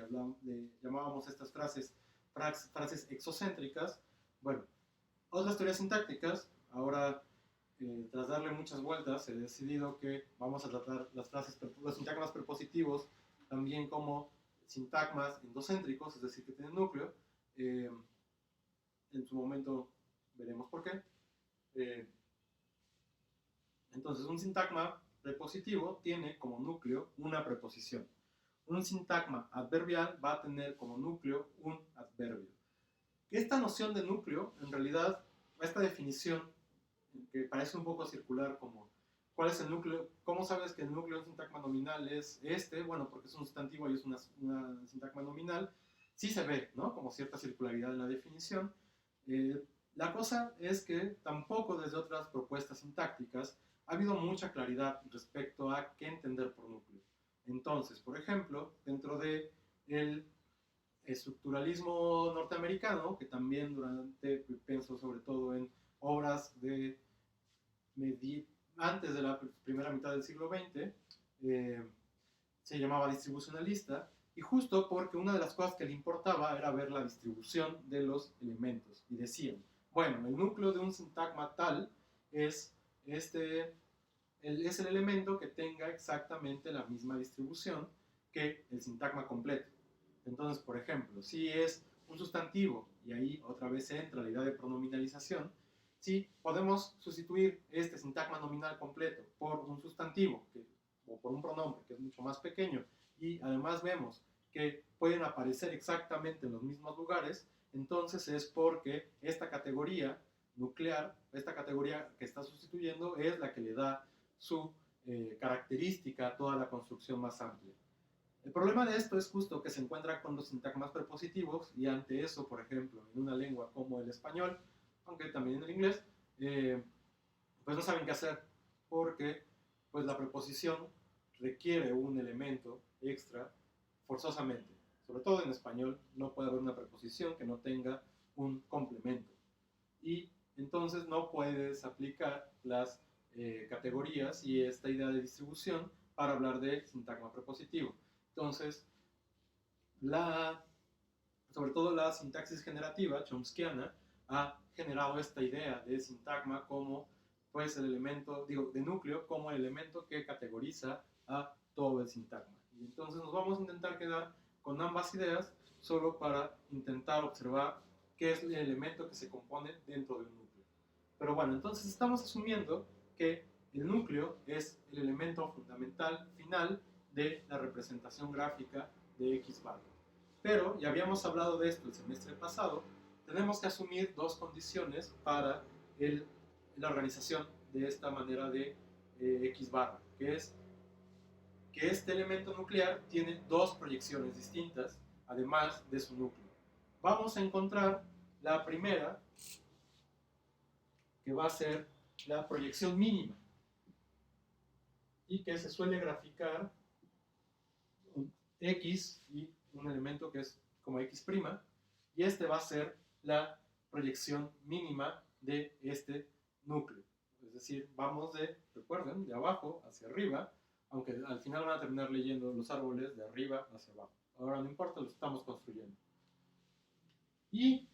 llamábamos estas frases exocéntricas. Bueno, otras teorías sintácticas, ahora tras darle muchas vueltas, he decidido que vamos a tratar los sintagmas prepositivos también como sintagmas endocéntricos, es decir, que tienen núcleo. En su momento veremos por qué. Entonces, un sintagma prepositivo tiene como núcleo una preposición. Un sintagma adverbial va a tener como núcleo un adverbio. Esta noción de núcleo, en realidad, esta definición, que parece un poco circular, como ¿cuál es el núcleo? ¿Cómo sabes que el núcleo de un sintagma nominal es este? Bueno, porque es un sustantivo y es una sintagma nominal. Sí se ve, ¿no? Como cierta circularidad en la definición. La cosa es que tampoco desde otras propuestas sintácticas ha habido mucha claridad respecto a qué entender por núcleo. Entonces, por ejemplo, dentro del estructuralismo norteamericano, que también pienso sobre todo en obras de antes de la primera mitad del siglo XX, se llamaba distribucionalista, y justo porque una de las cosas que le importaba era ver la distribución de los elementos. Y decían, bueno, el núcleo de un sintagma tal es el elemento que tenga exactamente la misma distribución que el sintagma completo. Entonces, por ejemplo, si es un sustantivo, y ahí otra vez entra la idea de pronominalización, si podemos sustituir este sintagma nominal completo por un sustantivo o por un pronombre que es mucho más pequeño, y además vemos que pueden aparecer exactamente en los mismos lugares, entonces es porque esta categoría nuclear, esta categoría que está sustituyendo, es la que le da su característica a toda la construcción más amplia. El problema de esto es justo que se encuentra con los sintagmas prepositivos, y ante eso, por ejemplo, en una lengua como el español, aunque también en el inglés, pues no saben qué hacer, porque pues la preposición requiere un elemento extra forzosamente. Sobre todo en español no puede haber una preposición que no tenga un complemento. Y entonces no puedes aplicar las categorías y esta idea de distribución para hablar de sintagma prepositivo. Entonces, sobre todo la sintaxis generativa chomskiana ha generado esta idea de sintagma como pues el elemento, de núcleo, como el elemento que categoriza a todo el sintagma. Y entonces nos vamos a intentar quedar con ambas ideas solo para intentar observar qué es el elemento que se compone dentro de un núcleo. Pero bueno, entonces estamos asumiendo que el núcleo es el elemento fundamental final de la representación gráfica de X barra. Pero, ya habíamos hablado de esto el semestre pasado, tenemos que asumir dos condiciones para la organización de esta manera de X barra, que es que este elemento nuclear tiene dos proyecciones distintas, además de su núcleo. Vamos a encontrar la primera, que va a ser la proyección mínima, y que se suele graficar un X y un elemento que es como X', y este va a ser la proyección mínima de este núcleo. Es decir, vamos recuerden, de abajo hacia arriba, aunque al final van a terminar leyendo los árboles de arriba hacia abajo. Ahora no importa, lo estamos construyendo. Y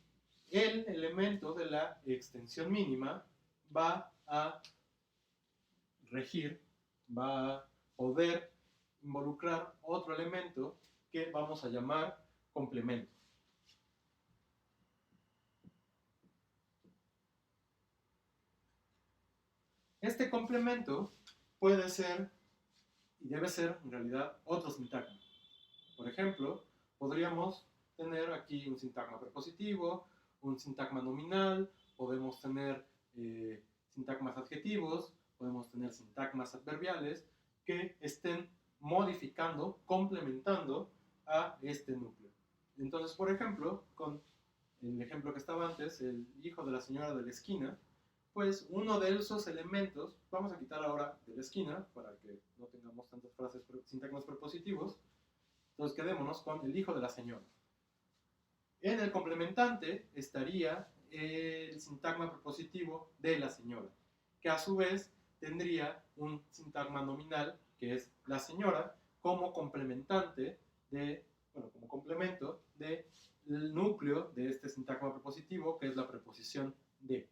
el elemento de la extensión mínima va a regir, va a poder involucrar otro elemento que vamos a llamar complemento. Este complemento puede ser y debe ser en realidad otro sintagma. Por ejemplo, podríamos tener aquí un sintagma prepositivo, un sintagma nominal, podemos tener sintagmas adjetivos, podemos tener sintagmas adverbiales que estén modificando, complementando a este núcleo. Entonces, por ejemplo, con el ejemplo que estaba antes, el hijo de la señora de la esquina, pues uno de esos elementos, vamos a quitar ahora de la esquina para que no tengamos tantas frases, sintagmas prepositivos, entonces quedémonos con el hijo de la señora. En el complementante estaría el sintagma prepositivo de la señora, que a su vez tendría un sintagma nominal, que es la señora, como complementante como complemento del núcleo de este sintagma prepositivo, que es la preposición de.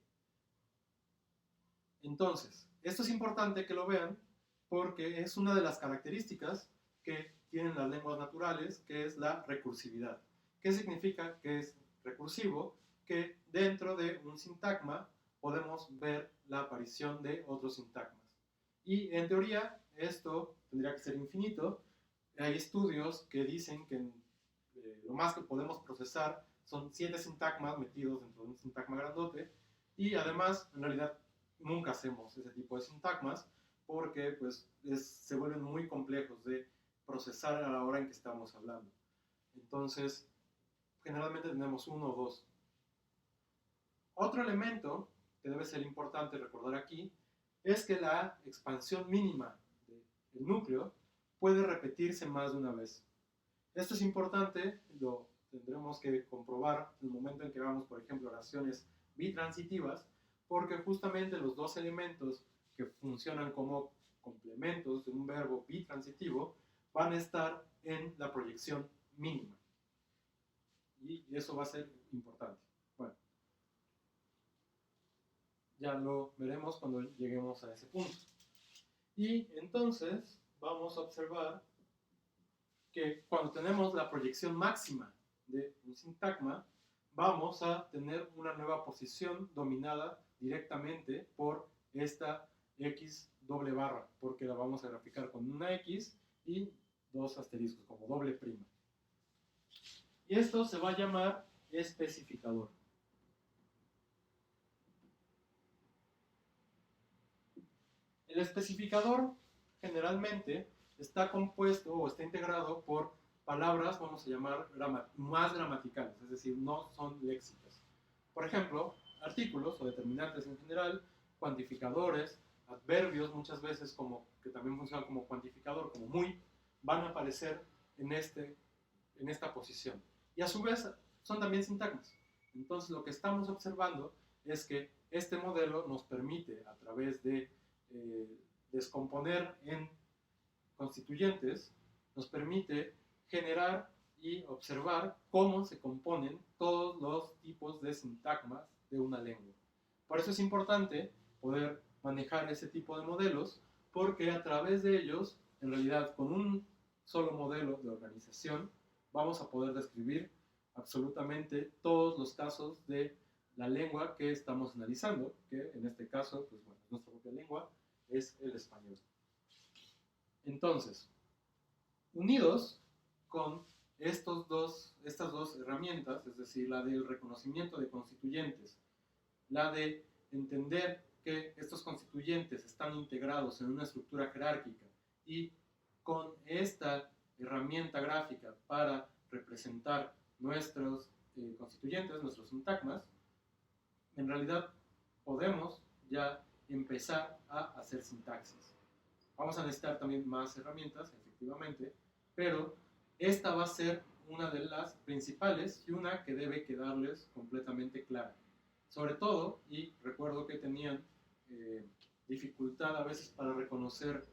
Entonces, esto es importante que lo vean porque es una de las características que tienen las lenguas naturales, que es la recursividad. ¿Qué significa que es recursivo? Que dentro de un sintagma podemos ver la aparición de otros sintagmas. Y en teoría esto tendría que ser infinito. Hay estudios que dicen que lo más que podemos procesar son 7 sintagmas metidos dentro de un sintagma grandote, y además en realidad nunca hacemos ese tipo de sintagmas porque pues, se vuelven muy complejos de procesar a la hora en que estamos hablando. Entonces, generalmente tenemos uno o dos. Otro elemento que debe ser importante recordar aquí es que la expansión mínima del núcleo puede repetirse más de una vez. Esto es importante, lo tendremos que comprobar en el momento en que hagamos, por ejemplo, oraciones bitransitivas, porque justamente los dos elementos que funcionan como complementos de un verbo bitransitivo van a estar en la proyección mínima. Y eso va a ser importante. Bueno, ya lo veremos cuando lleguemos a ese punto. Y entonces vamos a observar que cuando tenemos la proyección máxima de un sintagma, vamos a tener una nueva posición dominada directamente por esta X doble barra, porque la vamos a graficar con una X y dos asteriscos, como doble prima. Y esto se va a llamar especificador. El especificador generalmente está compuesto o está integrado por palabras, vamos a llamar, más gramaticales, es decir, no son léxicas. Por ejemplo, artículos o determinantes en general, cuantificadores, adverbios, muchas veces que también funcionan como cuantificador, como muy, van a aparecer en esta posición. Y a su vez son también sintagmas. Entonces lo que estamos observando es que este modelo nos permite, a través de descomponer en constituyentes, nos permite generar y observar cómo se componen todos los tipos de sintagmas de una lengua. Por eso es importante poder manejar ese tipo de modelos, porque a través de ellos, en realidad con un solo modelo de organización, vamos a poder describir absolutamente todos los casos de la lengua que estamos analizando, que en este caso, pues bueno, es nuestra propia lengua, es el español. Entonces, unidos con estas dos herramientas, es decir, la del reconocimiento de constituyentes, la de entender que estos constituyentes están integrados en una estructura jerárquica y con esta herramienta gráfica para representar nuestros constituyentes, nuestros sintagmas, en realidad podemos ya empezar a hacer sintaxis. Vamos a necesitar también más herramientas, efectivamente, pero esta va a ser una de las principales y una que debe quedarles completamente clara. Sobre todo, y recuerdo que tenían dificultad a veces para reconocer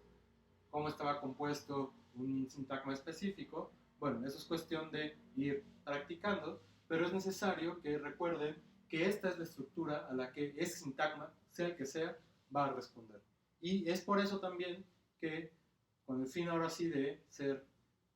cómo estaba compuesto un sintagma específico, bueno, eso es cuestión de ir practicando, pero es necesario que recuerden que esta es la estructura a la que ese sintagma, sea el que sea, va a responder. Y es por eso también que, con el fin ahora sí de ser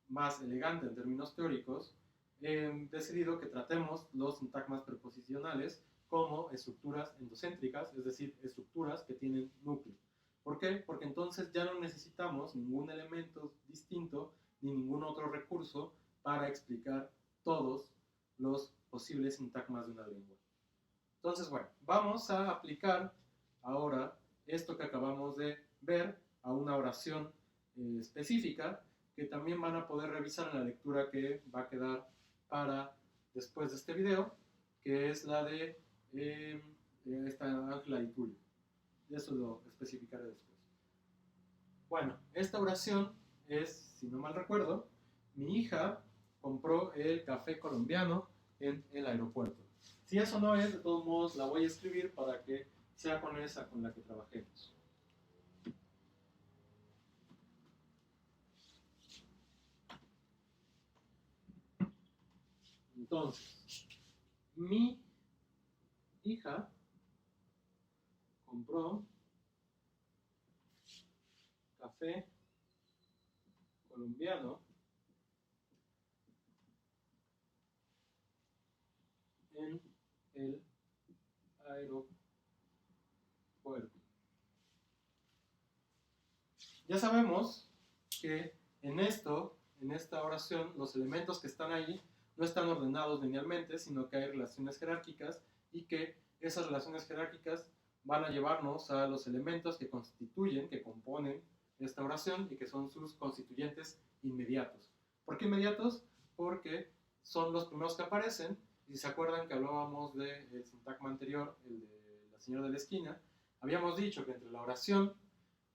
más elegante en términos teóricos, he decidido que tratemos los sintagmas preposicionales como estructuras endocéntricas, es decir, estructuras que tienen núcleo. ¿Por qué? Porque entonces ya no necesitamos ningún elemento distinto ni ningún otro recurso para explicar todos los posibles sintagmas de una lengua. Entonces, bueno, vamos a aplicar ahora esto que acabamos de ver a una oración específica que también van a poder revisar en la lectura que va a quedar para después de este video, que es la de esta Ángela y Tulio. Eso lo especificaré después. Bueno, esta oración es, si no mal recuerdo, mi hija compró el café colombiano en el aeropuerto. Si eso no es, de todos modos la voy a escribir para que sea con esa con la que trabajemos. Entonces, mi hija compró café colombiano en el aeropuerto. Ya sabemos que en esta oración, los elementos que están ahí no están ordenados linealmente, sino que hay relaciones jerárquicas y que esas relaciones jerárquicas van a llevarnos a los elementos que constituyen, que componen esta oración y que son sus constituyentes inmediatos. ¿Por qué inmediatos? Porque son los primeros que aparecen. Y si se acuerdan que hablábamos del sintagma anterior, el de la señora de la esquina, habíamos dicho que entre la oración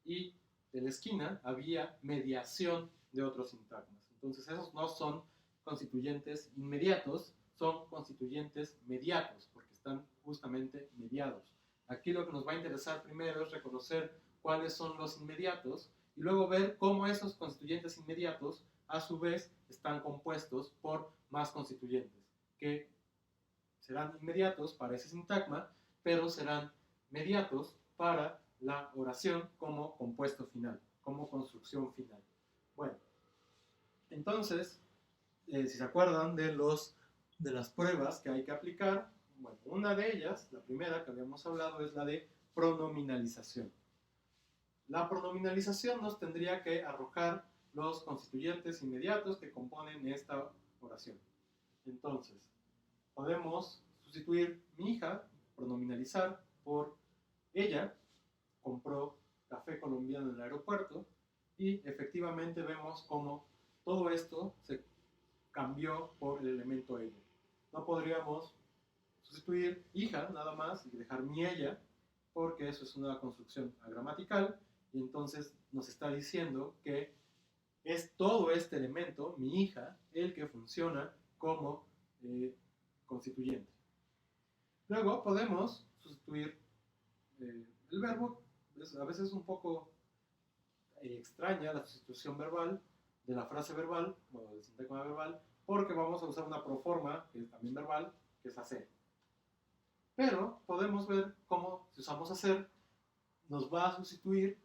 y de la esquina había mediación de otros sintagmas. Entonces esos no son constituyentes inmediatos, son constituyentes mediatos, porque están justamente mediados. Aquí lo que nos va a interesar primero es reconocer cuáles son los inmediatos y luego ver cómo esos constituyentes inmediatos a su vez están compuestos por más constituyentes, que serán inmediatos para ese sintagma, pero serán mediatos para la oración como compuesto final, como construcción final. Bueno, entonces, si se acuerdan de las pruebas que hay que aplicar, bueno, una de ellas, la primera que habíamos hablado, es la de pronominalización. La pronominalización nos tendría que arrojar los constituyentes inmediatos que componen esta oración. Entonces, podemos sustituir mi hija, pronominalizar, por ella, compró café colombiano en el aeropuerto, y efectivamente vemos cómo todo esto se cambió por el elemento ella. No podríamos sustituir hija nada más y dejar mi ella, porque eso es una construcción agramatical, y entonces nos está diciendo que es todo este elemento, mi hija, el que funciona como constituyente. Luego podemos sustituir el verbo. A veces es un poco extraña la sustitución verbal de la frase verbal, bueno, del sintagma verbal, porque vamos a usar una proforma, que es también verbal, que es hacer. Pero podemos ver cómo, si usamos hacer, nos va a sustituir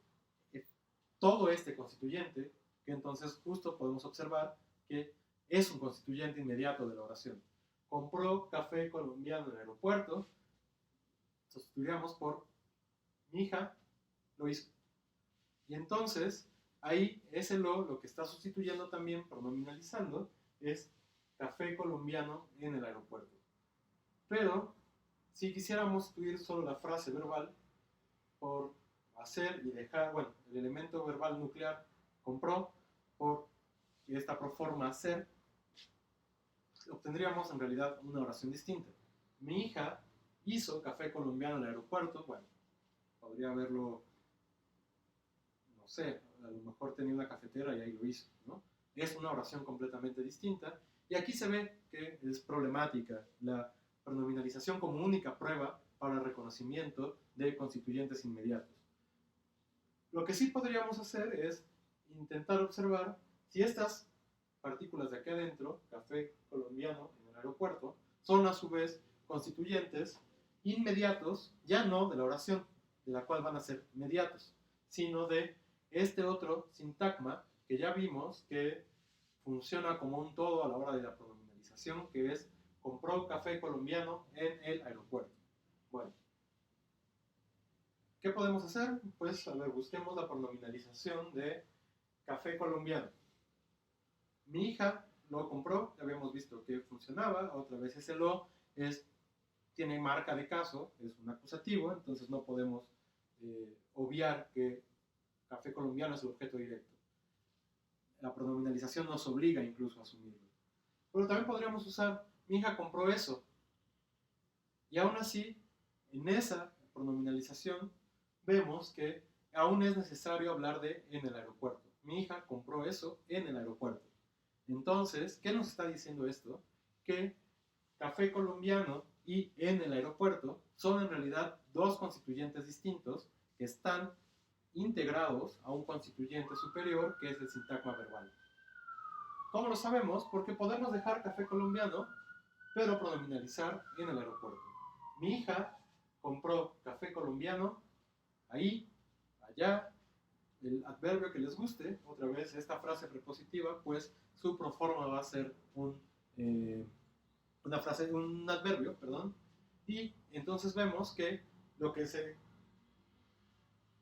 todo este constituyente, que entonces justo podemos observar que es un constituyente inmediato de la oración. Compró café colombiano en el aeropuerto, sustituiríamos por mi hija lo hizo. Y entonces, ahí ese lo que está sustituyendo también, pronominalizando, es café colombiano en el aeropuerto. Pero, si quisiéramos sustituir solo la frase verbal, por hacer y dejar, bueno, el elemento verbal nuclear compró por esta proforma hacer, obtendríamos en realidad una oración distinta. Mi hija hizo café colombiano en el aeropuerto. Bueno, podría haberlo, no sé, a lo mejor tenía una cafetera y ahí lo hizo, ¿no? Es una oración completamente distinta. Y aquí se ve que es problemática la pronominalización como única prueba para el reconocimiento de constituyentes inmediatos. Lo que sí podríamos hacer es intentar observar si estas partículas de aquí adentro, café colombiano en el aeropuerto, son a su vez constituyentes inmediatos, ya no de la oración, de la cual van a ser mediatos, sino de este otro sintagma que ya vimos que funciona como un todo a la hora de la pronominalización, que es compró café colombiano en el aeropuerto. Bueno, ¿qué podemos hacer? Pues, a ver, busquemos la pronominalización de café colombiano. Mi hija lo compró, ya habíamos visto que funcionaba, otra vez ese lo tiene marca de caso, es un acusativo, entonces no podemos obviar que café colombiano es el objeto directo. La pronominalización nos obliga incluso a asumirlo. Pero también podríamos usar, mi hija compró eso. Y aún así, en esa pronominalización, vemos que aún es necesario hablar de en el aeropuerto. Mi hija compró eso en el aeropuerto. Entonces, ¿qué nos está diciendo esto? Que café colombiano y en el aeropuerto son en realidad dos constituyentes distintos que están integrados a un constituyente superior que es el sintagma verbal. ¿Cómo lo sabemos? Porque podemos dejar café colombiano, pero pronominalizar en el aeropuerto. Mi hija compró café colombiano ahí, allá, el adverbio que les guste, otra vez esta frase prepositiva, pues su proforma va a ser un adverbio, perdón, y entonces vemos que lo que se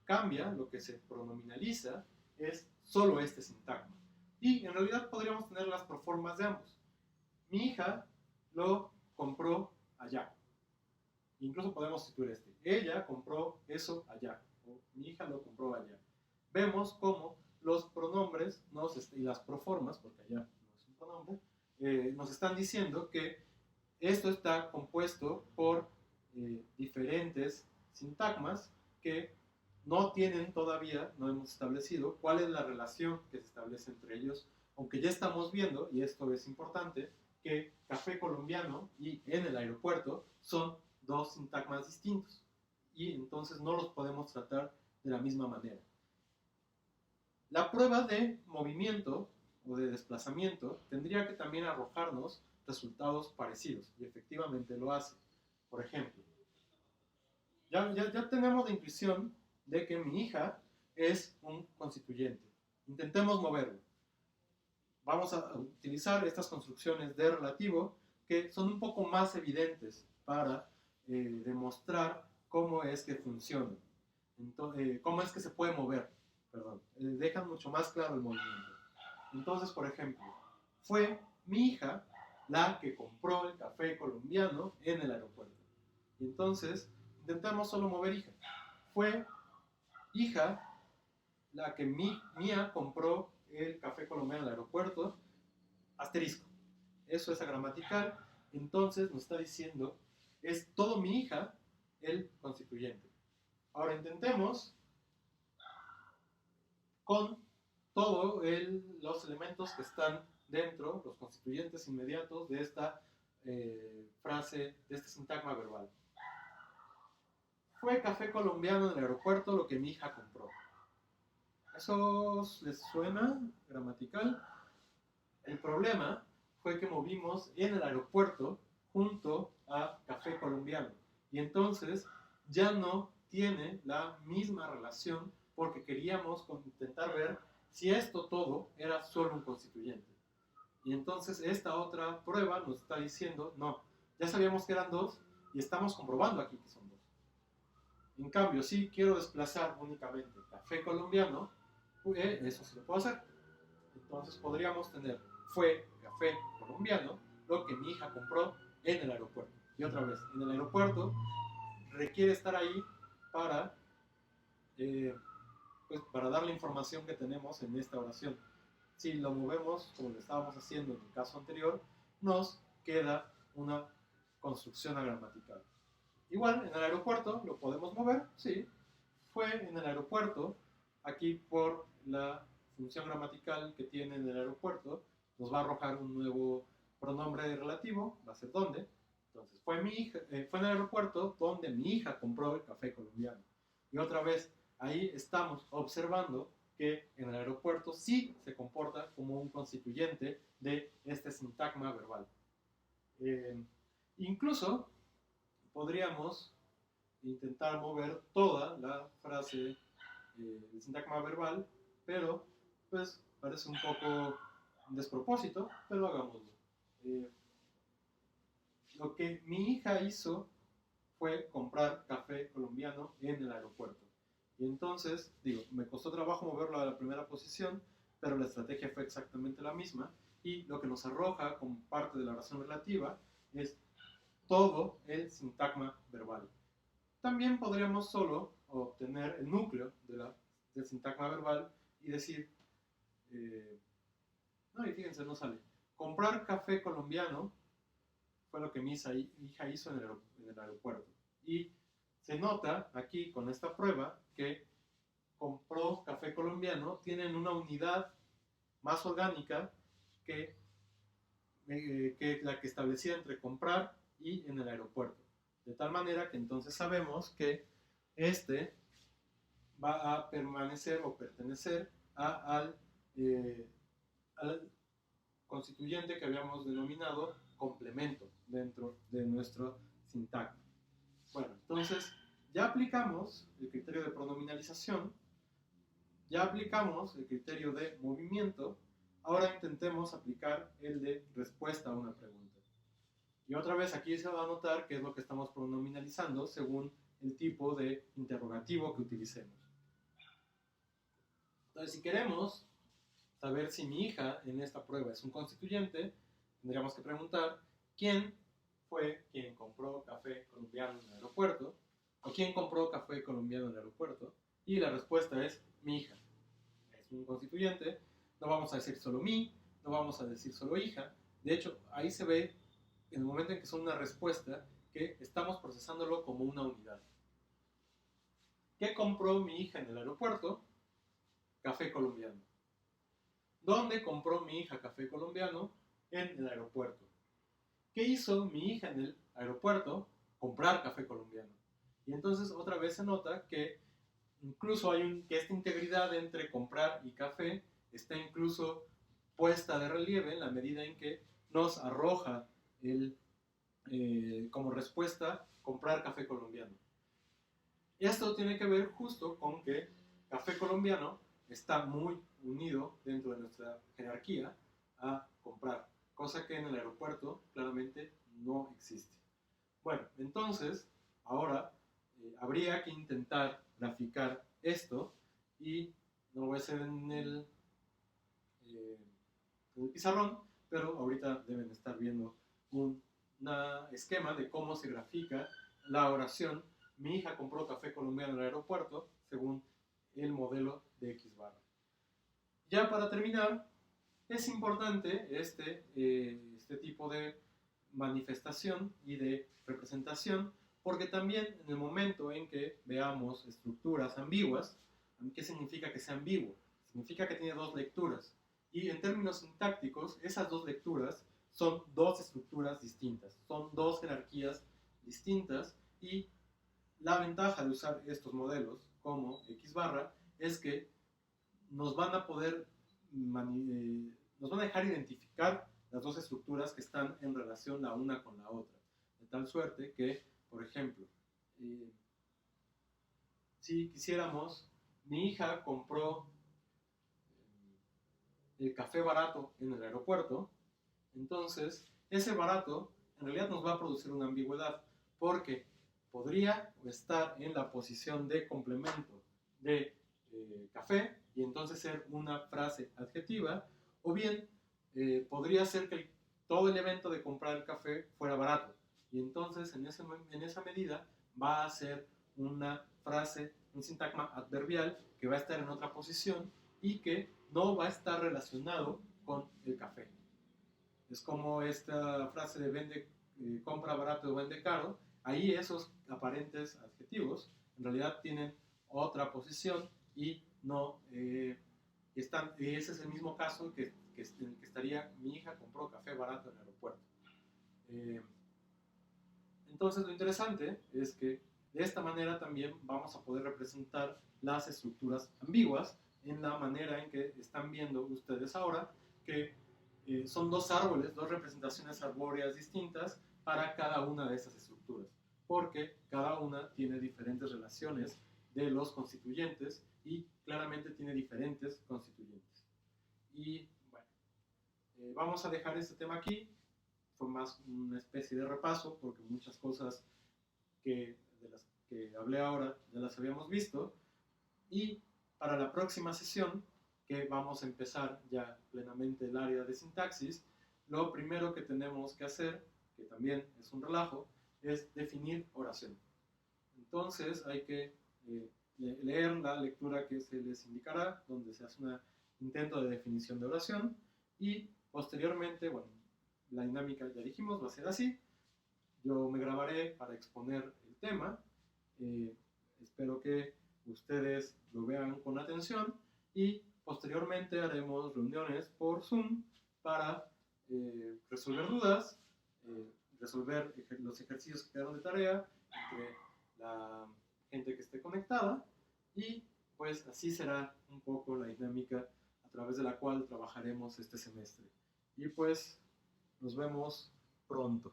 cambia, lo que se pronominaliza, es solo este sintagma. Y en realidad podríamos tener las proformas de ambos. Mi hija lo compró allá. Incluso podemos situar este. Ella compró eso allá. O mi hija lo compró allá. Vemos cómo los pronombres y las proformas, porque allá no es un pronombre, nos están diciendo que esto está compuesto por diferentes sintagmas que no tienen todavía, no hemos establecido cuál es la relación que se establece entre ellos, aunque ya estamos viendo, y esto es importante, que café colombiano y en el aeropuerto son dos sintagmas distintos y entonces no los podemos tratar de la misma manera. La prueba de movimiento o de desplazamiento tendría que también arrojarnos resultados parecidos y efectivamente lo hace. Por ejemplo, ya tenemos la intuición de que mi hija es un constituyente. Intentemos moverlo. Vamos a utilizar estas construcciones de relativo que son un poco más evidentes para demostrar cómo es que funciona, cómo es que se puede mover, perdón, dejan mucho más claro el movimiento. Entonces, por ejemplo, fue mi hija la que compró el café colombiano en el aeropuerto. Y entonces, intentamos solo mover hija. Fue hija la que Mía compró el café colombiano en el aeropuerto, asterisco. Eso es agramatical, entonces nos está diciendo, es todo mi hija el constituyente. Ahora intentemos con todos los elementos que están dentro, los constituyentes inmediatos de esta frase, de este sintagma verbal. Fue café colombiano en el aeropuerto lo que mi hija compró. ¿Eso les suena gramatical? El problema fue que movimos en el aeropuerto junto a café colombiano. Y entonces ya no tiene la misma relación porque queríamos intentar ver si esto todo era solo un constituyente. Y entonces esta otra prueba nos está diciendo, no, ya sabíamos que eran dos y estamos comprobando aquí que son dos. En cambio, si quiero desplazar únicamente café colombiano, eso sí lo puedo hacer. Entonces podríamos tener, fue café colombiano lo que mi hija compró en el aeropuerto. Y otra vez, en el aeropuerto requiere estar ahí para eh, pues para dar la información que tenemos en esta oración. Si lo movemos como lo estábamos haciendo en el caso anterior, nos queda una construcción agramatical. Igual, en el aeropuerto lo podemos mover, sí. Fue en el aeropuerto, aquí por la función gramatical que tiene en el aeropuerto, nos va a arrojar un nuevo pronombre relativo, va a ser dónde. Entonces, fue en el aeropuerto donde mi hija compró el café colombiano. Y otra vez, ahí estamos observando que en el aeropuerto sí se comporta como un constituyente de este sintagma verbal. Incluso podríamos intentar mover toda la frase del sintagma verbal, pero pues parece un poco despropósito, pero hagámoslo. Lo que mi hija hizo fue comprar café colombiano en el aeropuerto. Y entonces, digo, me costó trabajo moverlo a la primera posición, pero la estrategia fue exactamente la misma. Y lo que nos arroja como parte de la oración relativa es todo el sintagma verbal. También podríamos solo obtener el núcleo del sintagma verbal y decir, no, y fíjense, no sale. Comprar café colombiano fue lo que mi hija hizo en el aeropuerto. Y se nota aquí con esta prueba que compró café colombiano, tienen una unidad más orgánica que la que establecía entre comprar y en el aeropuerto. De tal manera que entonces sabemos que este va a permanecer o pertenecer al constituyente que habíamos denominado complemento dentro de nuestro sintagma. Bueno, entonces ya aplicamos el criterio de pronominalización, ya aplicamos el criterio de movimiento, ahora intentemos aplicar el de respuesta a una pregunta. Y otra vez aquí se va a notar qué es lo que estamos pronominalizando según el tipo de interrogativo que utilicemos. Entonces, si queremos saber si mi hija en esta prueba es un constituyente, tendríamos que preguntar quién fue quien compró café colombiano en el aeropuerto, o quién compró café colombiano en el aeropuerto, y la respuesta es mi hija. Es un constituyente, no vamos a decir solo mi, no vamos a decir solo hija. De hecho, ahí se ve en el momento en que son una respuesta que estamos procesándolo como una unidad. ¿Qué compró mi hija en el aeropuerto? Café colombiano. ¿Dónde compró mi hija café colombiano? En el aeropuerto. ¿Qué hizo mi hija en el aeropuerto? Comprar café colombiano. Y entonces otra vez se nota que incluso que esta integridad entre comprar y café está incluso puesta de relieve en la medida en que nos arroja como respuesta comprar café colombiano. Esto tiene que ver justo con que café colombiano está muy unido dentro de nuestra jerarquía a comprar, cosa que en el aeropuerto claramente no existe. Bueno, entonces, ahora habría que intentar graficar esto y no lo voy a hacer en el pizarrón, pero ahorita deben estar viendo un esquema de cómo se grafica la oración mi hija compró café colombiano en el aeropuerto según el modelo de X barra. Ya para terminar, es importante este tipo de manifestación y de representación porque también en el momento en que veamos estructuras ambiguas, ¿qué significa que sea ambiguo? Significa que tiene dos lecturas. Y en términos sintácticos, esas dos lecturas son dos estructuras distintas, son dos jerarquías distintas y la ventaja de usar estos modelos como X barra es que nos van a poder, nos van a dejar identificar las dos estructuras que están en relación la una con la otra. De tal suerte que, por ejemplo, si quisiéramos, mi hija compró el café barato en el aeropuerto, entonces ese barato en realidad nos va a producir una ambigüedad, porque podría estar en la posición de complemento de café y entonces ser una frase adjetiva, o bien podría ser que todo el evento de comprar el café fuera barato y entonces en esa medida va a ser una frase un sintagma adverbial que va a estar en otra posición y que no va a estar relacionado con el café. Es como esta frase de compra barato o vende caro. Ahí esos aparentes adjetivos en realidad tienen otra posición y no están. Ese es el mismo caso en el que estaría: mi hija compró café barato en el aeropuerto. Eh, entonces lo interesante es que de esta manera también vamos a poder representar las estructuras ambiguas en la manera en que están viendo ustedes ahora, que son dos árboles, dos representaciones arbóreas distintas para cada una de estas estructuras, porque cada una tiene diferentes relaciones de los constituyentes y claramente tiene diferentes constituyentes. Y bueno, vamos a dejar este tema aquí. Fue más una especie de repaso, porque muchas cosas de las que hablé ahora ya las habíamos visto. Y para la próxima sesión, que vamos a empezar ya plenamente el área de sintaxis, lo primero que tenemos que hacer, que también es un relajo, es definir oración. Entonces hay que leer la lectura que se les indicará, donde se hace un intento de definición de oración, y posteriormente, bueno, la dinámica ya dijimos, va a ser así. Yo me grabaré para exponer el tema. Espero que ustedes lo vean con atención y posteriormente haremos reuniones por Zoom para resolver dudas, resolver los ejercicios que quedaron de tarea entre la gente que esté conectada, y pues así será un poco la dinámica a través de la cual trabajaremos este semestre. Y pues nos vemos pronto.